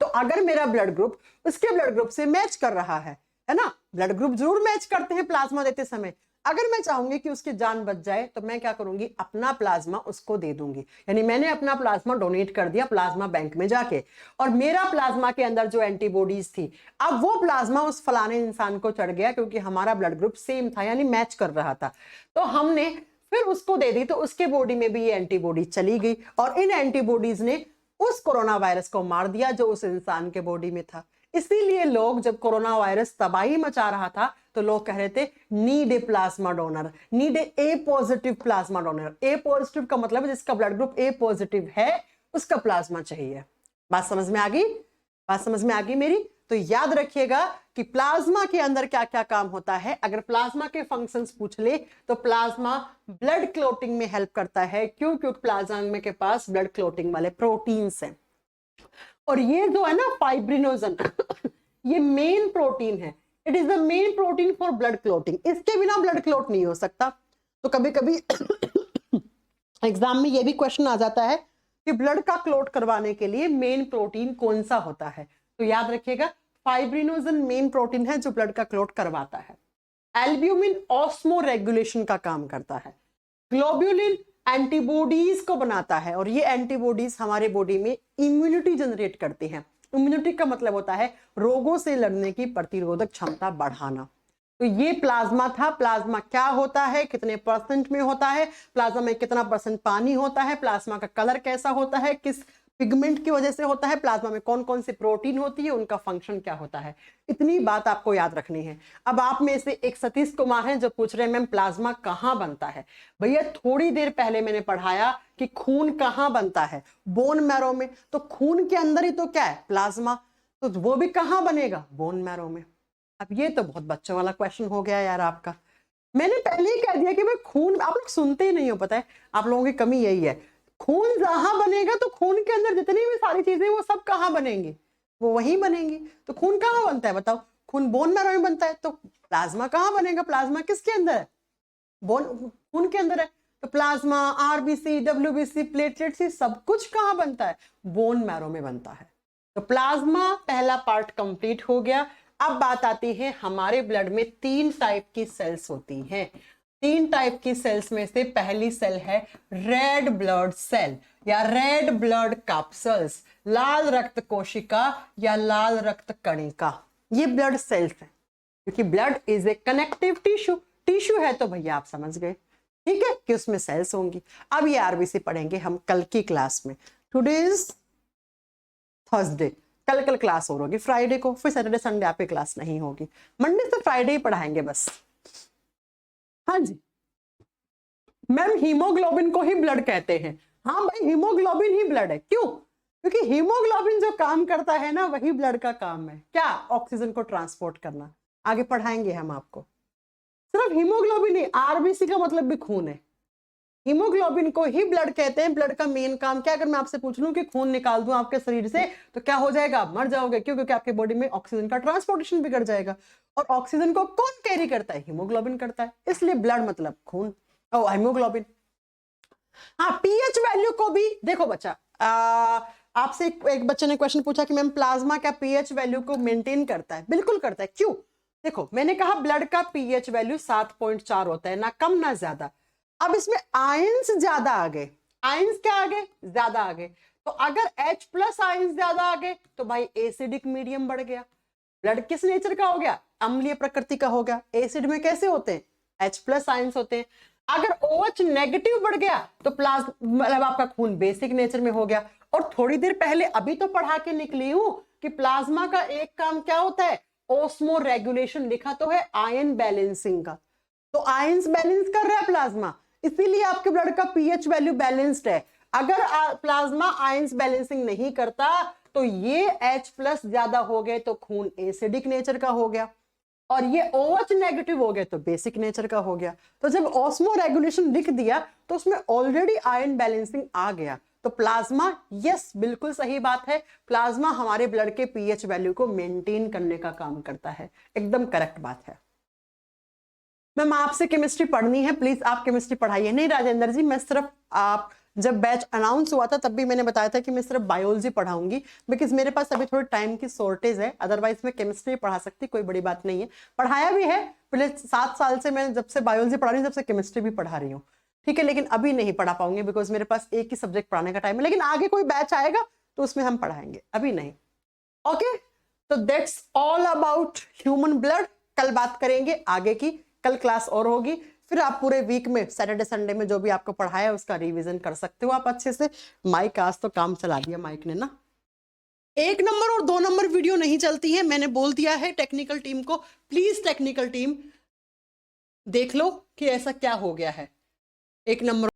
तो अगर मेरा ब्लड ग्रुप उसके ब्लड ग्रुप से मैच कर रहा है ना, ब्लड ग्रुप जरूर मैच करते हैं प्लाज्मा देते समय, अगर मैं चाहूंगी कि उसकी जान बच जाए तो मैं क्या करूंगी? अपना प्लाज्मा उसको दे दूंगी। यानी मैंने अपना प्लाज्मा डोनेट कर दिया प्लाज्मा बैंक में जाके, और मेरा प्लाज्मा के अंदर जो एंटीबॉडीज थी, अब वो प्लाज्मा उस फलाने इंसान को चढ़ गया क्योंकि हमारा ब्लड ग्रुप सेम था, यानी मैच कर रहा था, तो हमने फिर उसको दे दी, तो उसके बॉडी में भी ये एंटीबॉडी चली गई और इन एंटीबॉडीज ने उस कोरोना वायरस को मार दिया जो उस इंसान के बॉडी में था। इसीलिए लोग, जब कोरोना वायरस तबाही मचा रहा था, तो लोग कह रहे थे need a plasma donor, need a positive plasma donor. A positive का मतलब जिसका ब्लड ग्रुप ए पॉजिटिव है उसका प्लाज्मा चाहिए। बात समझ में आ गई? बात समझ में आ गई मेरी? तो याद रखिएगा कि प्लाज्मा के अंदर क्या क्या काम होता है। अगर प्लाज्मा के फंक्शंस पूछ ले तो प्लाज्मा ब्लड क्लोटिंग में हेल्प करता है। क्यों? क्योंकि प्लाज्मा के पास ब्लड क्लोटिंग वाले प्रोटीन्स हैं, और ये जो है ना फाइब्रिनोजन ये मेन प्रोटीन है, it is the main protein for blood clotting. इसके बिना ब्लड क्लोट नहीं हो सकता। तो कभी कभी एग्जाम में ये भी क्वेश्चन आ जाता है कि ब्लड का क्लोट करवाने के लिए मेन प्रोटीन कौन सा होता है, तो याद रखिएगा फाइब्रिनोजन मेन प्रोटीन है जो ब्लड का क्लोट करवाता है। एल्ब्यूमिन ऑस्मो रेगुलेशन का काम करता है। ग्लोब्यूलिन एंटीबॉडीज को बनाता है, और ये एंटीबॉडीज हमारे बॉडी में इम्यूनिटी जनरेट करती हैं। इम्यूनिटी का मतलब होता है रोगों से लड़ने की प्रतिरोधक क्षमता बढ़ाना। तो ये प्लाज्मा था। प्लाज्मा क्या होता है, कितने परसेंट में होता है, प्लाज्मा में कितना परसेंट पानी होता है, प्लाज्मा का कलर कैसा होता है, किस पिगमेंट की वजह से होता है, प्लाज्मा में कौन कौन सी प्रोटीन होती है, उनका फंक्शन क्या होता है, इतनी बात आपको याद रखनी है। अब आप में से एक सतीश कुमार है जो पूछ रहे हैं मैम प्लाज्मा कहाँ बनता है। भैया थोड़ी देर पहले मैंने पढ़ाया कि खून कहाँ बनता है, बोन मैरो में। तो खून के अंदर ही तो क्या है, प्लाज्मा, तो वो भी कहाँ बनेगा, बोन मैरो में। अब ये तो बहुत बच्चों वाला क्वेश्चन हो गया यार आपका। मैंने पहले ही कह दिया कि भाई खून, आप लोग सुनते ही नहीं हो, पता है आप लोगों की कमी यही है। खून जहां बनेगा तो खून के अंदर जितनी भी सारी चीजें वो सब कहाँ बनेंगी, वो वहीं बनेंगी। तो खून कहाँ बनता है बताओ, खून बोन मैरो में बनता है। तो प्लाज्मा कहाँ बनेगा, प्लाज्मा किसके अंदर है, बोन, खून के अंदर है। तो प्लाज्मा, आरबीसी, डब्ल्यूबीसी, प्लेटलेट्स, सब कुछ कहाँ बनता है, बोन मैरो में बनता है। तो प्लाज्मा पहला पार्ट कंप्लीट हो गया। अब बात आती है हमारे ब्लड में 3 टाइप की सेल्स होती हैं। 3 टाइप की सेल्स में से पहली सेल है रेड ब्लड सेल या रेड ब्लड कैप्सूल्स, लाल रक्त कोशिका या लाल रक्त कणिका। ये ब्लड सेल्स है, क्योंकि blood is a connective tissue. Tissue है तो भैया आप समझ गए, ठीक है, कि उसमें सेल्स होंगी। अब ये आरबीसी पढ़ेंगे हम कल की क्लास में। टुडे इज थर्सडे, कल क्लास और होगी फ्राइडे को, फिर सैटरडे संडे आपकी क्लास नहीं होगी। मंडे से फ्राइडे ही पढ़ाएंगे बस। हाँ जी मैम, हीमोग्लोबिन को ही ब्लड कहते हैं। हाँ भाई, हीमोग्लोबिन ही ब्लड है। क्यों? क्योंकि हीमोग्लोबिन जो काम करता है ना, वही ब्लड का काम है। क्या? ऑक्सीजन को ट्रांसपोर्ट करना। आगे पढ़ाएंगे हम आपको। सिर्फ हीमोग्लोबिन ही, आरबीसी का मतलब भी खून है। हीमोग्लोबिन को ही ब्लड कहते हैं। ब्लड का मेन काम क्या? अगर मैं आपसे पूछ लूं कि खून निकाल दूं आपके शरीर से तो क्या हो जाएगा, आप मर जाओगे। क्यों? क्योंकि आपके बॉडी में ऑक्सीजन का ट्रांसपोर्टेशन बिगड़ जाएगा, और ऑक्सीजन को कौन कैरी करता है, हीमोग्लोबिन करता है। इसलिए ब्लड मतलब खून, ओ हीमोग्लोबिन। हाँ, पीएच वैल्यू को भी देखो बच्चा, आपसे एक बच्चे ने क्वेश्चन पूछा कि मैम प्लाज्मा क्या पीएच वैल्यू को मेंटेन करता है? बिल्कुल करता है। क्यों? देखो मैंने कहा ब्लड का पीएच वैल्यू 7.4 होता है, ना कम ना ज्यादा। अब इसमें आयंस ज्यादा आ गए, आयंस क्या आ गए, ज्यादा आ गए। तो अगर H+ आयंस ज्यादा आ गए तो भाई एसिडिक मीडियम बढ़ गया। ब्लड किस नेचर का हो गया, अम्लीय प्रकृति का हो गया। एसिड में कैसे होते हैं, H+ आयंस होते हैं। अगर OH नेगेटिव बढ़ गया तो मतलब आपका खून बेसिक नेचर में हो गया। और थोड़ी देर पहले अभी तो पढ़ा के निकली हूं कि प्लाज्मा का एक काम क्या होता है, ऑस्मो रेगुलेशन, लिखा तो है आयन बैलेंसिंग का। तो आयंस बैलेंस कर रहा है प्लाज्मा, इसीलिए आपके ब्लड का पीएच वैल्यू बैलेंस्ड है। अगर प्लाज्मा आयंस बैलेंसिंग नहीं करता तो ये H+ ज्यादा हो गए तो खून एसिडिक नेचर का हो गया, और ये OH नेगेटिव हो गया तो बेसिक नेचर का हो गया। तो जब ऑस्मो रेगुलेशन लिख दिया तो उसमें ऑलरेडी आयन बैलेंसिंग आ गया। तो प्लाज्मा, यस बिल्कुल सही बात है, प्लाज्मा हमारे ब्लड के पीएच वैल्यू को मेंटेन करने का काम करता है, एकदम करेक्ट बात है। मैम आपसे केमिस्ट्री पढ़नी है, प्लीज आप केमिस्ट्री पढ़ाइए। नहीं राजेंद्र जी, मैं सिर्फ आप जब बैच अनाउंस हुआ था तब भी मैंने बताया था कि मैं सिर्फ बायोलॉजी पढ़ाऊंगी, बिकॉज मेरे पास अभी थोड़ी टाइम की शॉर्टेज है, अदरवाइज मैं केमिस्ट्री पढ़ा सकती, कोई बड़ी बात नहीं है। पढ़ाया भी है, पिछले 7 साल से मैं जब से बायोलॉजी पढ़ा रही हूँ, जब से केमिस्ट्री भी पढ़ा रही हूँ, ठीक है, लेकिन अभी नहीं पढ़ा पाऊंगी बिकॉज मेरे पास एक ही सब्जेक्ट पढ़ाने का टाइम है, लेकिन आगे कोई बैच आएगा तो उसमें हम पढ़ाएंगे, अभी नहीं। ओके, तो that's all about human blood. कल बात करेंगे आगे की, कल क्लास और होगी, फिर आप पूरे वीक में सैटरडे संडे में जो भी आपको पढ़ाया उसका रिवीजन कर सकते हो आप अच्छे से। माइक आज तो काम चला दिया माइक ने ना। 1 नंबर और 2 नंबर वीडियो नहीं चलती है, मैंने बोल दिया है टेक्निकल टीम को, प्लीज टेक्निकल टीम देख लो कि ऐसा क्या हो गया है। 1 नंबर